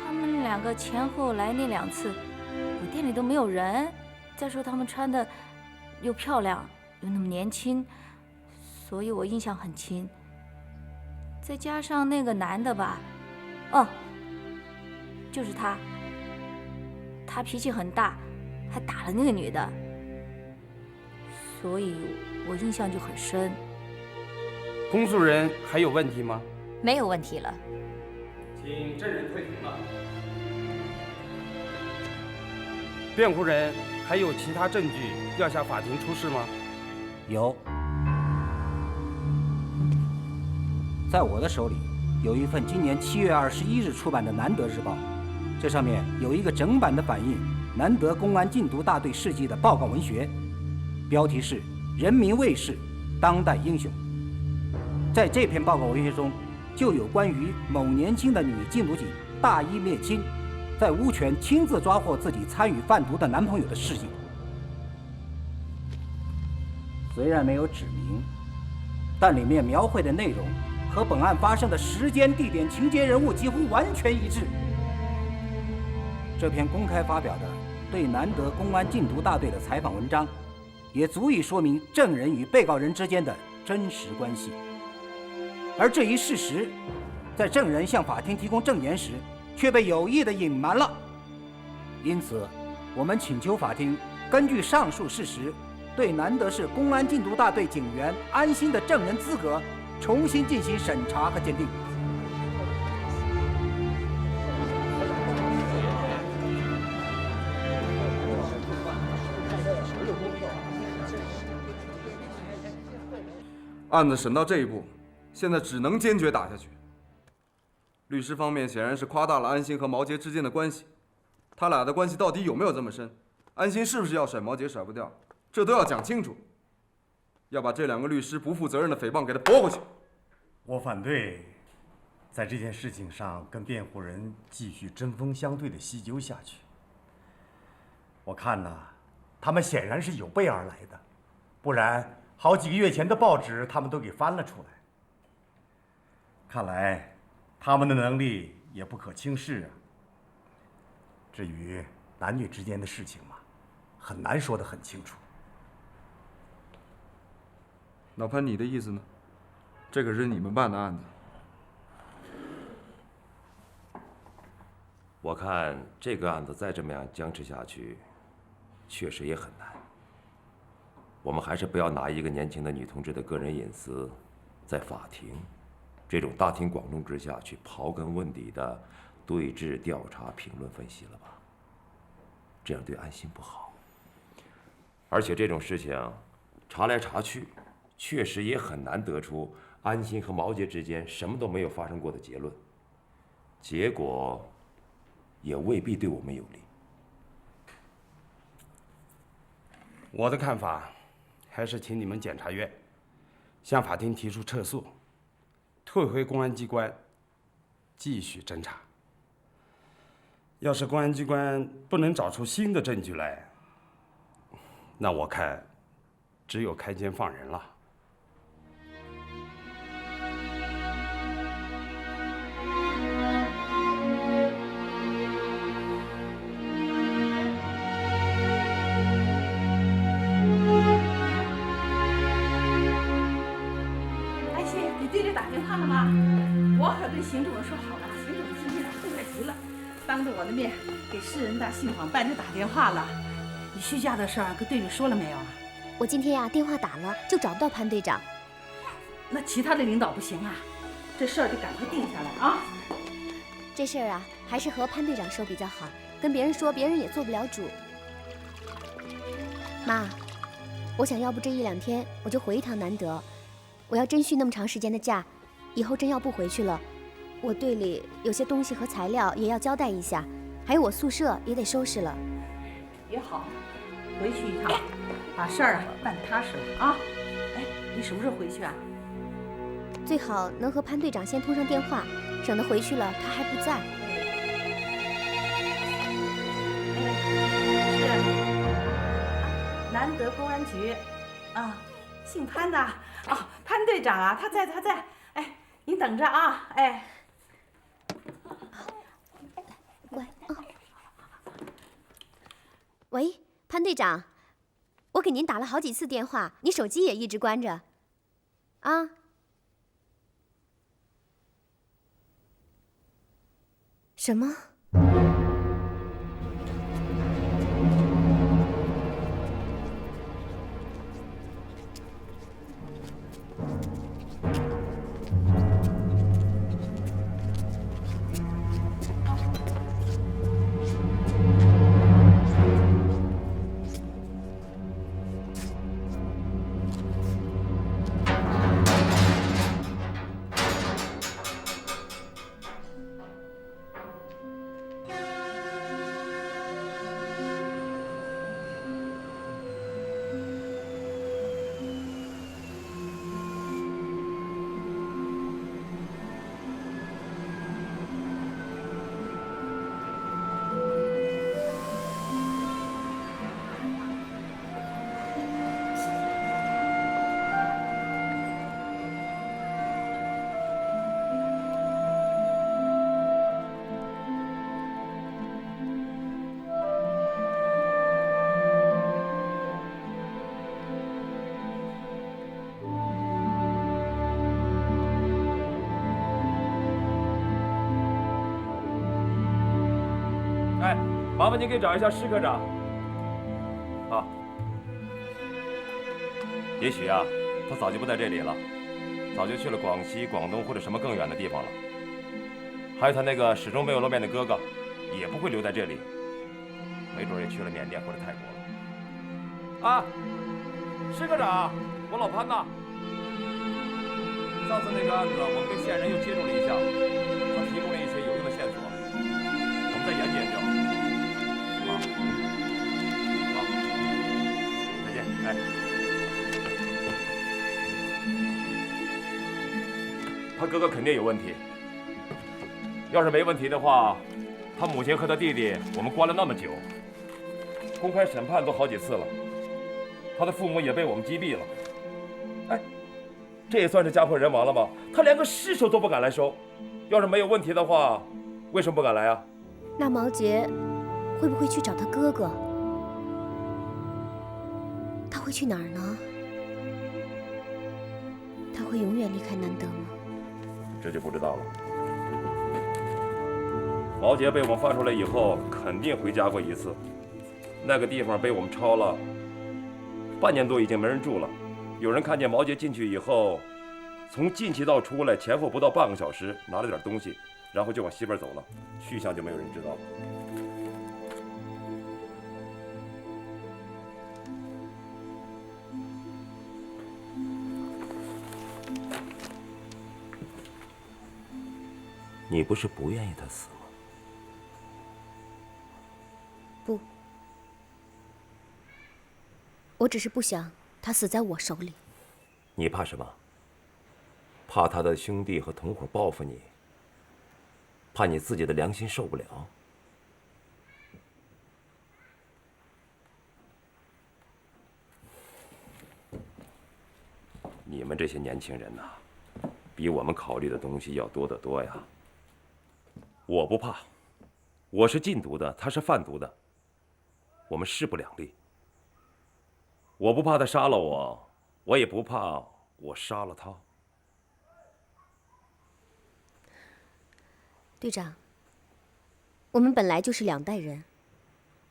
他们2个前后来那2次，我店里都没有人。再说他们穿的又漂亮又那么年轻，所以我印象很清。再加上那个男的吧，哦，就是他，他脾气很大，还打了那个女的，所以我印象就很深。公诉人还有问题吗？没有问题了。请证人退庭了。辩护人还有其他证据要向法庭出示吗？有，在我的手里有一份今年7月21日出版的《南德日报》，这上面有一个整版的反映南德公安禁毒大队事迹的报告文学，标题是《人民卫士：当代英雄》。在这篇报告文学中，就有关于某年轻的女禁毒警大义灭亲，在乌泉亲自抓获自己参与贩毒的男朋友的事迹。虽然没有指明，但里面描绘的内容和本案发生的时间、地点、情节、人物几乎完全一致。这篇公开发表的对南德公安禁毒大队的采访文章，也足以说明证人与被告人之间的真实关系。而这一事实，在证人向法庭提供证言时，却被有意地隐瞒了。因此，我们请求法庭根据上述事实，对南德市公安禁毒大队警员安心的证人资格重新进行审查和鉴定。案子审到这一步，现在只能坚决打下去。律师方面显然是夸大了安心和毛杰之间的关系，他俩的关系到底有没有这么深？安心是不是要甩毛杰甩不掉？这都要讲清楚，要把这2个律师不负责任的诽谤给他驳回去。我反对在这件事情上跟辩护人继续针锋相对的细究下去。我看呐，他们显然是有备而来的，不然好几个月前的报纸他们都给翻了出来。看来他们的能力也不可轻视啊。至于男女之间的事情嘛，很难说得很清楚。老潘，你的意思呢？这可是你们办的案子。我看这个案子再这么样僵持下去，确实也很难。我们还是不要拿一个年轻的女同志的个人隐私，在法庭这种大庭广众之下去刨根问底的对质调查、评论分析了吧？这样对安心不好。而且这种事情查来查去，确实也很难得出安心和毛杰之间什么都没有发生过的结论，结果也未必对我们有利。我的看法，还是请你们检察院向法庭提出撤诉，退回公安机关继续侦查。要是公安机关不能找出新的证据来，那我看只有开监放人了。安心，你队里打电话了吗？我可跟邢主任说好了，邢主任今天痛快极了，当着我的面给市人大信访办就打电话了。你休假的事儿跟队里说了没有啊？我今天呀电话打了，就找不到潘队长。那其他的领导不行啊，这事儿就赶快定下来啊。这事儿啊，还是和潘队长说比较好，跟别人说，别人也做不了主。妈，我想要不这1、2天我就回一趟南德，我要真续那么长时间的假，以后真要不回去了，我队里有些东西和材料也要交代一下，还有我宿舍也得收拾了。也好，回去一趟，把事儿啊办踏实了啊。哎，你什么时候回去啊？最好能和潘队长先通上电话，省得回去了他还不在。是南德公安局啊，姓潘的哦，潘队长啊，他在。哎，你等着啊，哎。乖啊。喂，潘队长，我给您打了好几次电话，你手机也一直关着。啊。什么？哎，麻烦您给找一下施科长。好。也许啊，他早就不在这里了，早就去了广西、广东或者什么更远的地方了。还有他那个始终没有露面的哥哥，也不会留在这里，没准也去了缅甸或者泰国了。啊，施科长，我老潘呐。上次那个案子，我们跟线人又接触了一下，他提供了一些有用的线索，我们再研究研究。好，再见，哎。他哥哥肯定有问题，要是没问题的话，他母亲和他弟弟我们关了那么久，公开审判都好几次了，他的父母也被我们击毙了。哎，这也算是家破人亡了吗？他连个尸首都不敢来收，要是没有问题的话，为什么不敢来啊？那毛杰会不会去找他哥哥？他会去哪儿呢？他会永远离开南德吗？这就不知道了。毛杰被我们放出来以后，肯定回家过一次。那个地方被我们抄了半年多，已经没人住了。有人看见毛杰进去以后，从进去到出来前后不到半个小时，拿了点东西，然后就往西边走了，去向就没有人知道了。你不是不愿意他死吗？不，我只是不想他死在我手里。你怕什么？怕他的兄弟和同伙报复你？怕你自己的良心受不了？你们这些年轻人呐，比我们考虑的东西要多得多呀。我不怕，我是禁毒的，他是贩毒的，我们势不两立。我不怕他杀了我，我也不怕我杀了他。队长，我们本来就是两代人，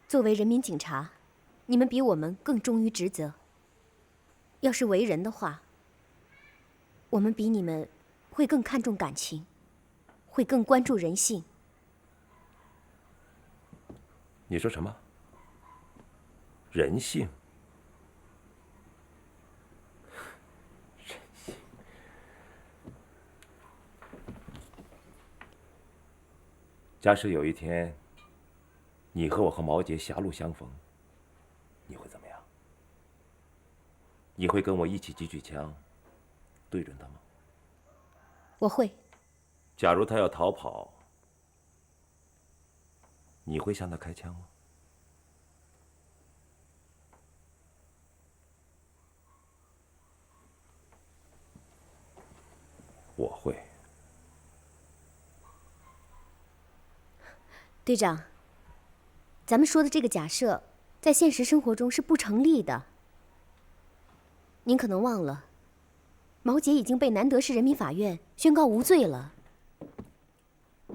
作为人民警察，你们比我们更忠于职责。要是为人的话，我们比你们会更看重感情，会更关注人性。你说什么？人性？人性？假使有一天，你和我和毛杰狭路相逢，你会怎么样？你会跟我一起举枪，对准他吗？我会。假如他要逃跑，你会向他开枪吗？我会。队长，咱们说的这个假设，在现实生活中是不成立的。您可能忘了，毛杰已经被南德市人民法院宣告无罪了。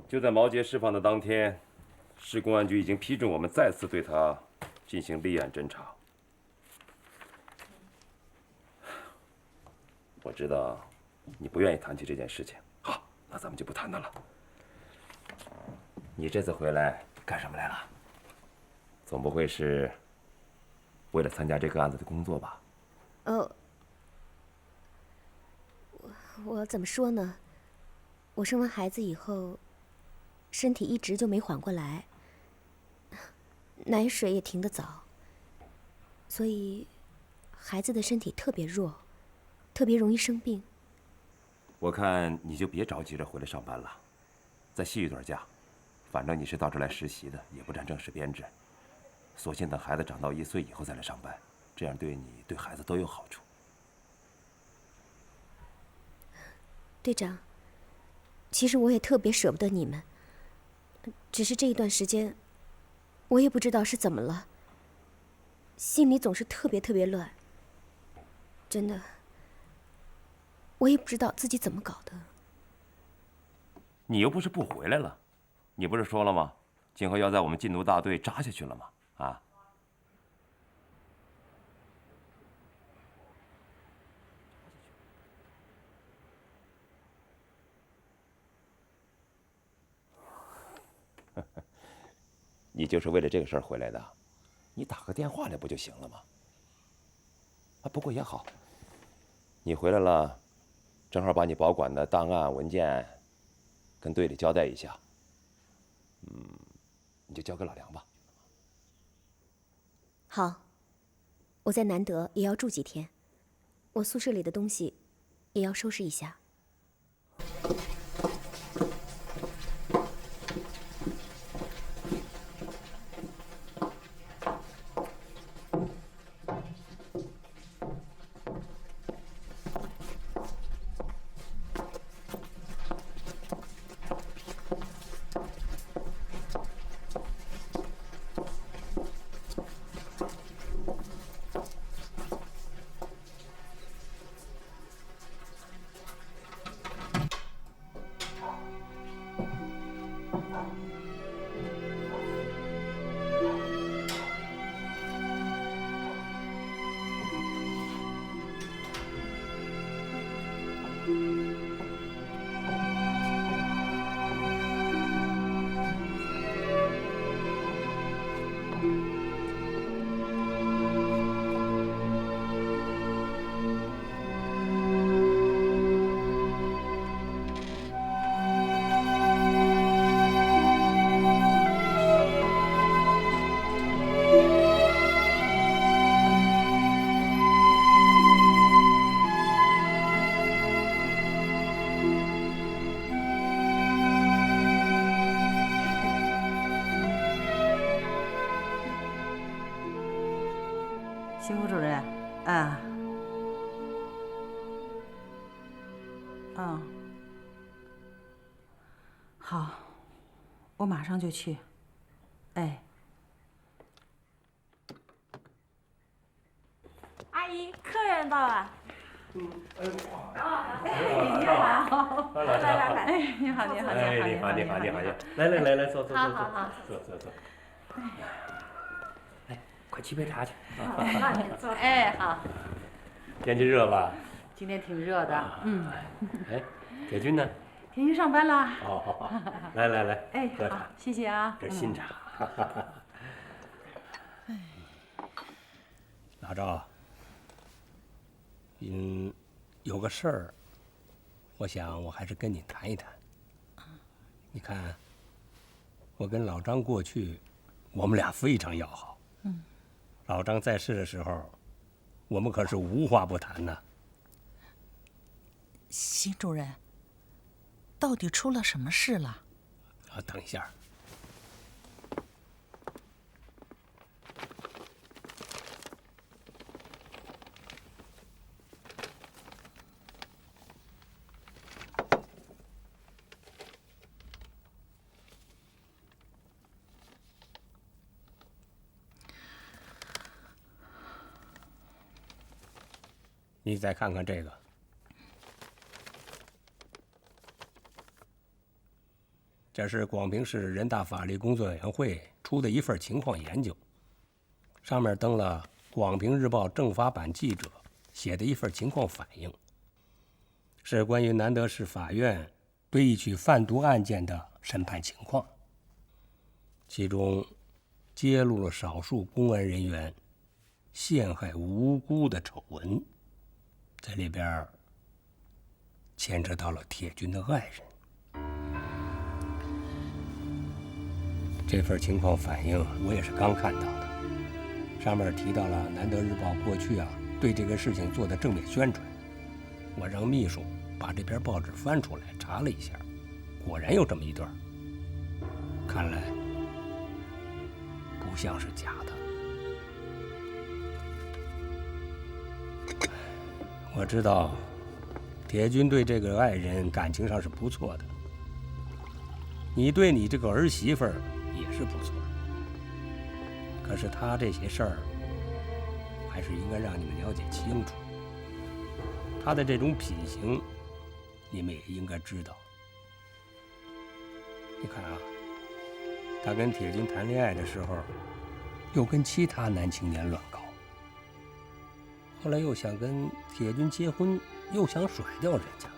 就在毛杰释放的当天，市公安局已经批准我们再次对他进行立案侦查。我知道你不愿意谈起这件事情，好，那咱们就不谈它了。你这次回来干什么来了？总不会是为了参加这个案子的工作吧？我怎么说呢？我生完孩子以后，身体一直就没缓过来，奶水也停得早，所以孩子的身体特别弱，特别容易生病。我看你就别着急着回来上班了，再续一段假。反正你是到这来实习的，也不占正式编制，索性等孩子长到1岁以后再来上班，这样对你对孩子都有好处。队长，其实我也特别舍不得你们，只是这一段时间，我也不知道是怎么了，心里总是特别乱。真的，我也不知道自己怎么搞的。你又不是不回来了，你不是说了吗？今后要在我们禁毒大队扎下去了吗？啊？你就是为了这个事儿回来的？你打个电话来不就行了吗？啊，不过也好，你回来了，正好把你保管的档案文件跟队里交代一下。你就交给老梁吧。好，我在南德也要住几天，我宿舍里的东西也要收拾一下。邢副主任，啊，好，我马上就去。哎，阿姨，客人到了。你好，来，哎，你好，来，坐，好，坐。来，快沏杯茶去。哎，好。天气热吧？今天挺热的，哎，铁军呢？铁军上班了。好，来，哎，喝茶，好，谢谢啊。这新茶。老赵，有个事儿，我想我还是跟你谈一谈。你看，我跟老张过去，我们俩非常要好。老张在世的时候，我们可是无话不谈呢。邢主任，到底出了什么事了？等一下。你再看看这个，这是广平市人大法律工作委员会出的一份情况研究，上面登了广平日报政法版记者写的一份情况反映，是关于南德市法院对一起贩毒案件的审判情况，其中揭露了少数公安人员陷害无辜的丑闻，在里边牵扯到了铁军的爱人。这份情况反映我也是刚看到的，上面提到了南德日报过去对这个事情做的正面宣传。我让秘书把这篇报纸翻出来查了一下，果然有这么一段，看来不像是假的。我知道铁军对这个爱人感情上是不错的，你对你这个儿媳妇儿也是不错的，可是他这些事儿还是应该让你们了解清楚。他的这种品行你们也应该知道。你看他跟铁军谈恋爱的时候又跟其他男青年乱搞，后来又想跟铁军结婚，又想甩掉人家，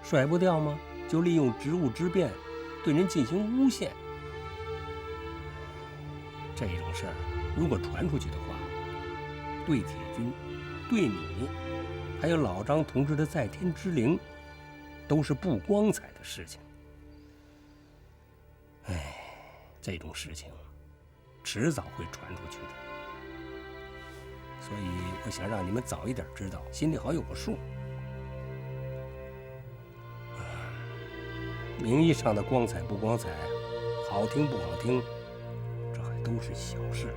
甩不掉吗？就利用职务之便对人进行诬陷。这种事儿如果传出去的话，对铁军、对你，还有老张同志的在天之灵，都是不光彩的事情。这种事情迟早会传出去的，所以我想让你们早一点知道，心里好有个数。名义上的光彩不光彩，好听不好听，这还都是小事。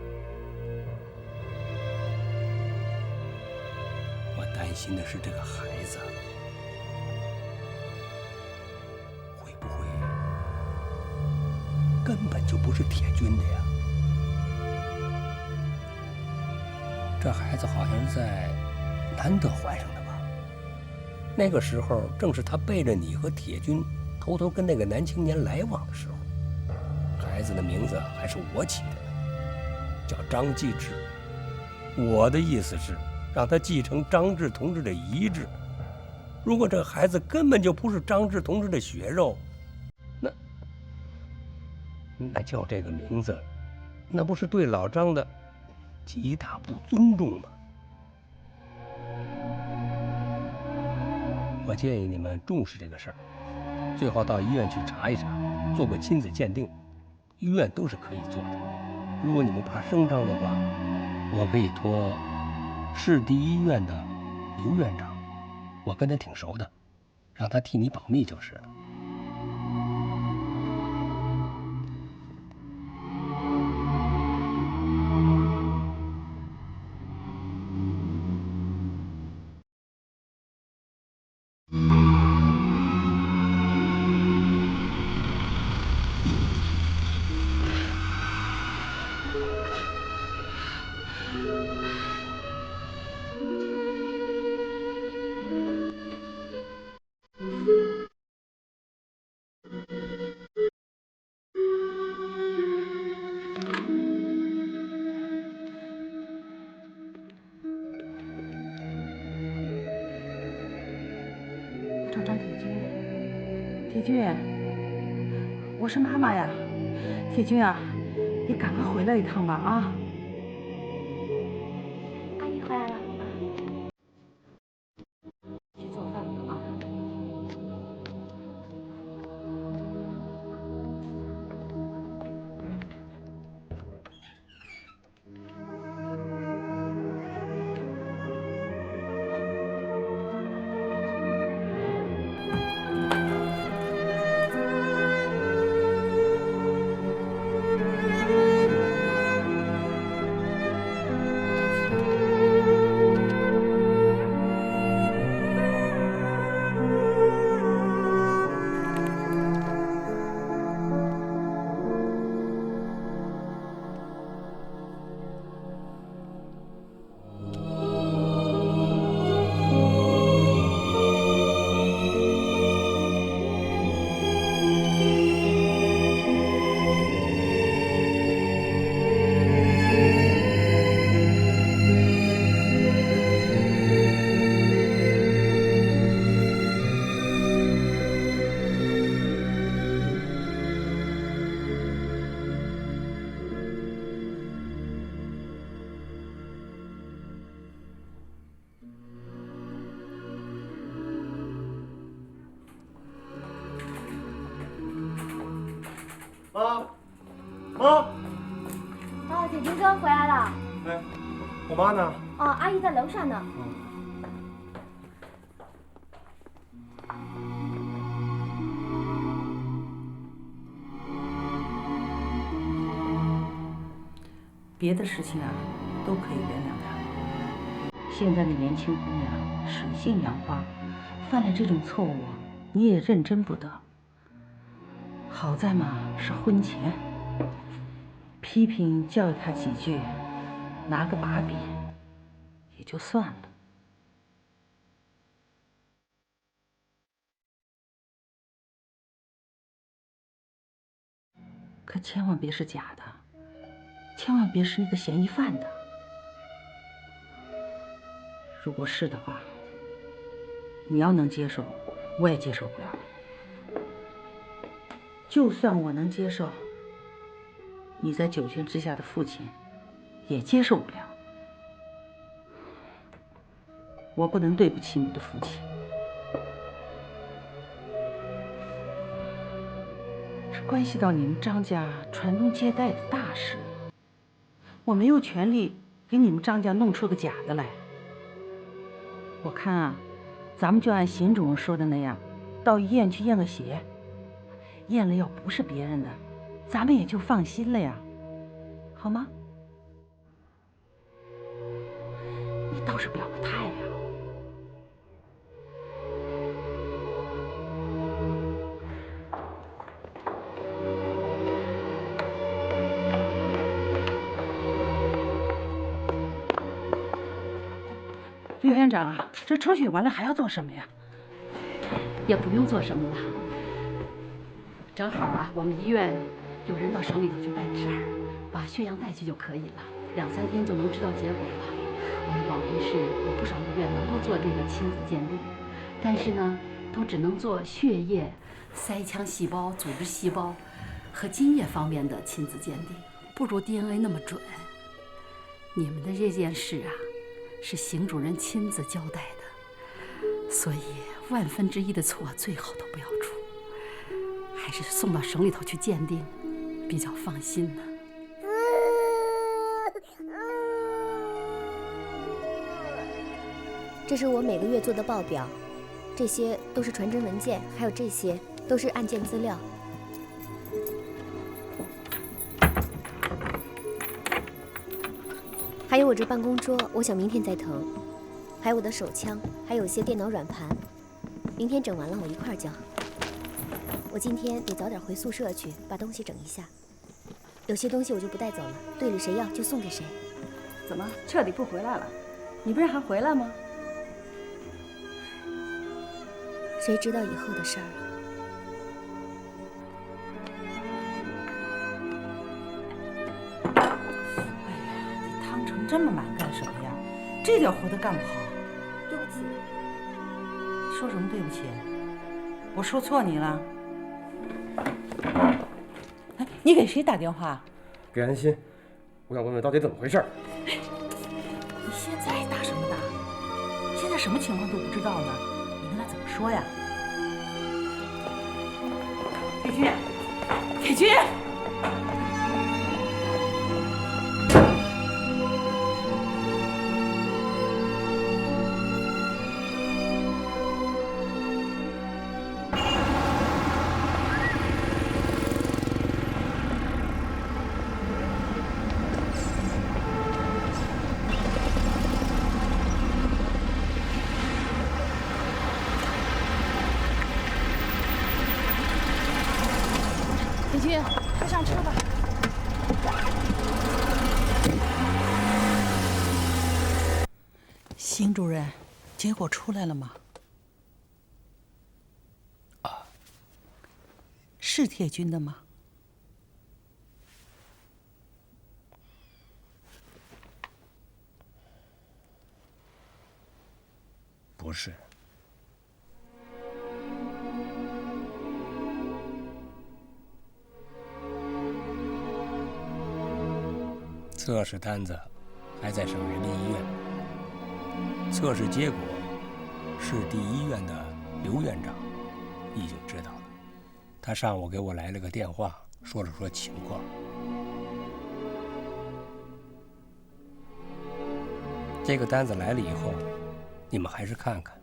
我担心的是这个孩子会不会根本就不是铁军的呀？这孩子好像是在南德怀上的吧？那个时候正是他背着你和铁军偷偷跟那个男青年来往的时候。孩子的名字还是我起的，叫张继志。我的意思是让他继承张志同志的遗志。如果这孩子根本就不是张志同志的血肉，那叫这个名字，那不是对老张的极大不尊重吗？我建议你们重视这个事儿，最好到医院去查一查，做个亲子鉴定，医院都是可以做的。如果你们怕声张的话，我可以托市第一医院的刘院长，我跟他挺熟的，让他替你保密就是了。铁军，我是妈妈呀。铁军啊，你赶快回来一趟吧啊！阿姨回来了。去做饭了啊。啊，妈！哦，铁军哥回来了。哎，我妈呢？哦，阿姨在楼上呢。别的事情啊，都可以原谅他。现在的年轻姑娘水性杨花，犯了这种错误，你也认真不得。好在嘛是婚前，批评教育他几句，拿个把柄，也就算了。可千万别是假的。千万别是那个嫌疑犯的。如果是的话，你要能接受，我也接受不了。就算我能接受，你在九泉之下的父亲也接受不了。我不能对不起你的父亲。这关系到你们张家传宗接代的大事。我没有权利给你们张家弄出个假的来。我看啊，咱们就按邢主任说的那样，到医院去验个血，验了要不是别人的，咱们也就放心了呀，好吗？你倒是表个态呀！刘院长啊，这抽血完了还要做什么呀？也不用做什么了。正好啊，我们医院有人到省里头去办事儿，把血样带去就可以了，2、3天就能知道结果了。我们广东市有不少医院能够做这个亲子鉴定，但是呢，都只能做血液、腮腔细胞、组织细胞和精液方面的亲子鉴定，不如 DNA 那么准。你们的这件事啊，是邢主任亲自交代的，所以1/1000的错最好都不要出，还是送到省里头去鉴定比较放心呢。这是我每个月做的报表，这些都是传真文件，还有这些都是案件资料。还有我这办公桌，我想明天再腾。还有我的手枪，还有些电脑软盘，明天整完了我一块儿交。我今天得早点回宿舍去，把东西整一下。有些东西我就不带走了，队里谁要就送给谁。怎么彻底不回来了？你不是还回来吗？谁知道以后的事儿啊？这么忙干什么呀？这点活都干不好。对不起。说什么对不起？我说错你了？哎，你给谁打电话？给安心，我想问问到底怎么回事。你现在打什么打？现在什么情况都不知道呢，你跟他怎么说呀？铁军，铁军！铁军，快上车吧。邢主任，结果出来了吗？是铁军的吗？不是。测试单子还在省人民医院，测试结果市第医院的刘院长已经知道了。他上午给我来了个电话，说了说情况。这个单子来了以后，你们还是看看，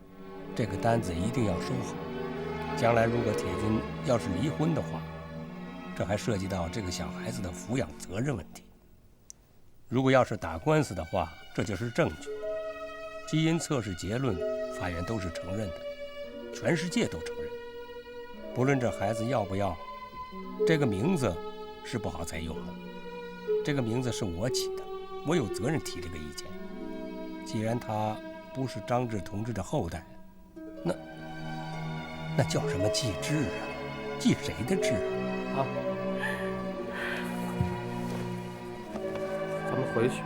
这个单子一定要收好。将来如果铁军要是离婚的话，这还涉及到这个小孩子的抚养责任问题。如果要是打官司的话，这就是证据。基因测试结论，法院都是承认的，全世界都承认。不论这孩子要不要，这个名字是不好再用了。这个名字是我起的，我有责任提这个意见。既然他不是张志同志的后代，那叫什么继志啊？继谁的志啊？咱们回去。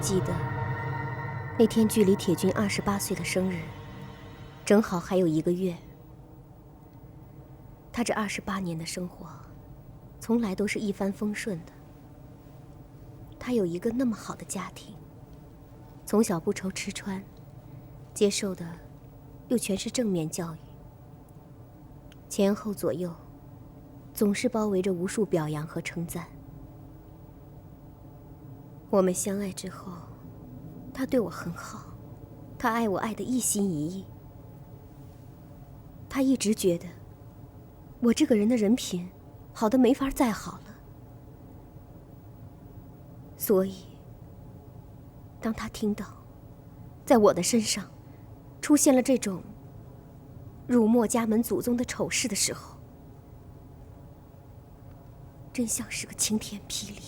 记得那天距离铁军28岁的生日，正好还有1个月。他这28年的生活，从来都是一帆风顺的。他有一个那么好的家庭，从小不愁吃穿，接受的又全是正面教育，前后左右总是包围着无数表扬和称赞。我们相爱之后，他对我很好，他爱我爱得一心一意。他一直觉得我这个人的人品好得没法再好了，所以当他听到在我的身上出现了这种辱没家门祖宗的丑事的时候，真像是个晴天霹雳。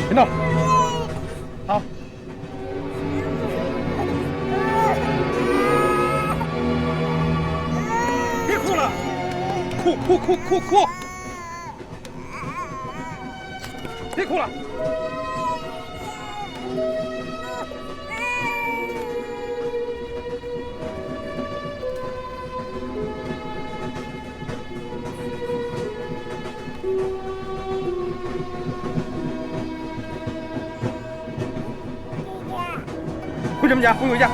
别闹！好。别哭了，哭！别哭了。回什么家？回家！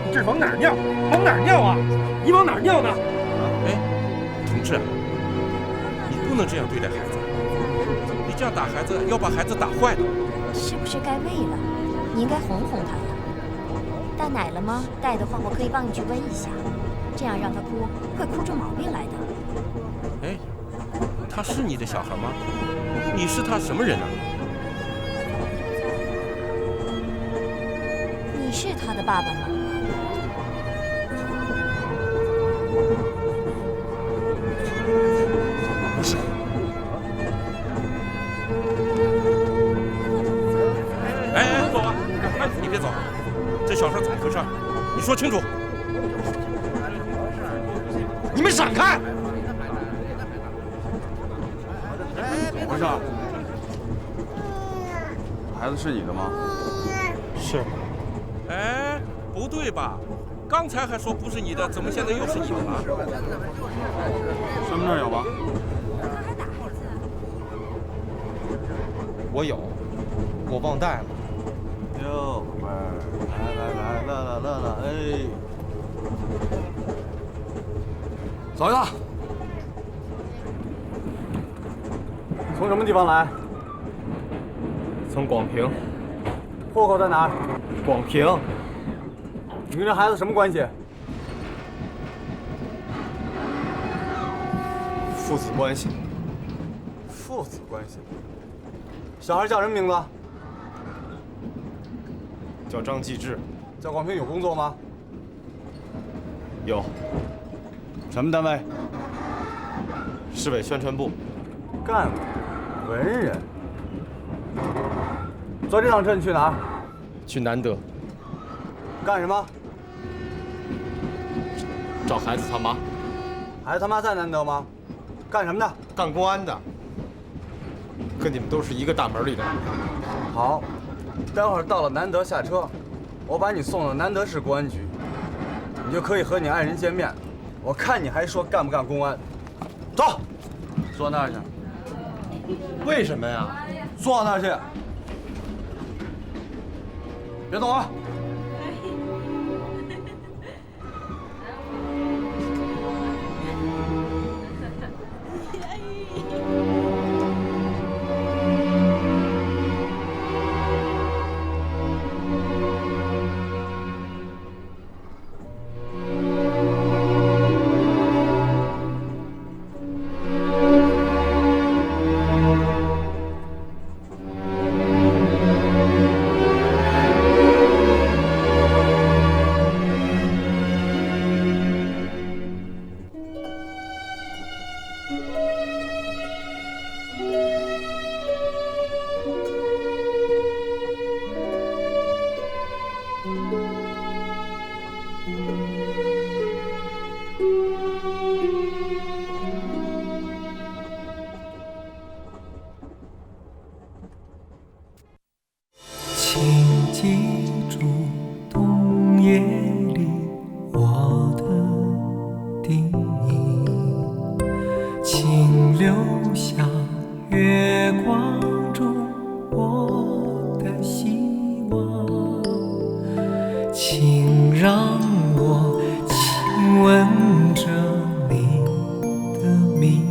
你这往哪儿尿？往哪儿尿啊？你往哪儿尿呢？哎，同志，你不能这样对待孩子。你这样打孩子，要把孩子打坏的。是不是该喂了？你应该哄哄他呀。带奶了吗？带的话，我可以帮你去喂一下，这样让他哭，会哭出毛病来的。哎，他是你的小孩吗？你是他什么人啊？你是他的爸爸吗？不是。哎，走啊！哎，你别走，这小事怎么回事？你说清楚。你们闪开！怎么回事？孩子是你的吗？是。哎，不对吧？刚才还说不是你的，怎么现在又是你的了？身份证有吗？我有，我忘带了。哟，宝贝儿，来，乐，哎，走一趟。从什么地方来？从广平。户口在哪儿？广平。你跟这孩子什么关系？父子关系。父子关系。小孩叫什么名字？叫张继志。在广平有工作吗？有。什么单位？市委宣传部。干部，文人。坐这趟车你去哪儿？去南德。干什么？找孩子他妈。孩子他妈在南德吗？干什么的？干公安的。跟你们都是一个大门里的。好，待会儿到了南德下车，我把你送到南德市公安局，你就可以和你爱人见面。我看你还说干不干公安？走，坐那儿去。为什么呀？坐到那儿去。别动啊！请记住冬夜里我的叮咛，请留下月光中我的希望，请让我亲吻着你的名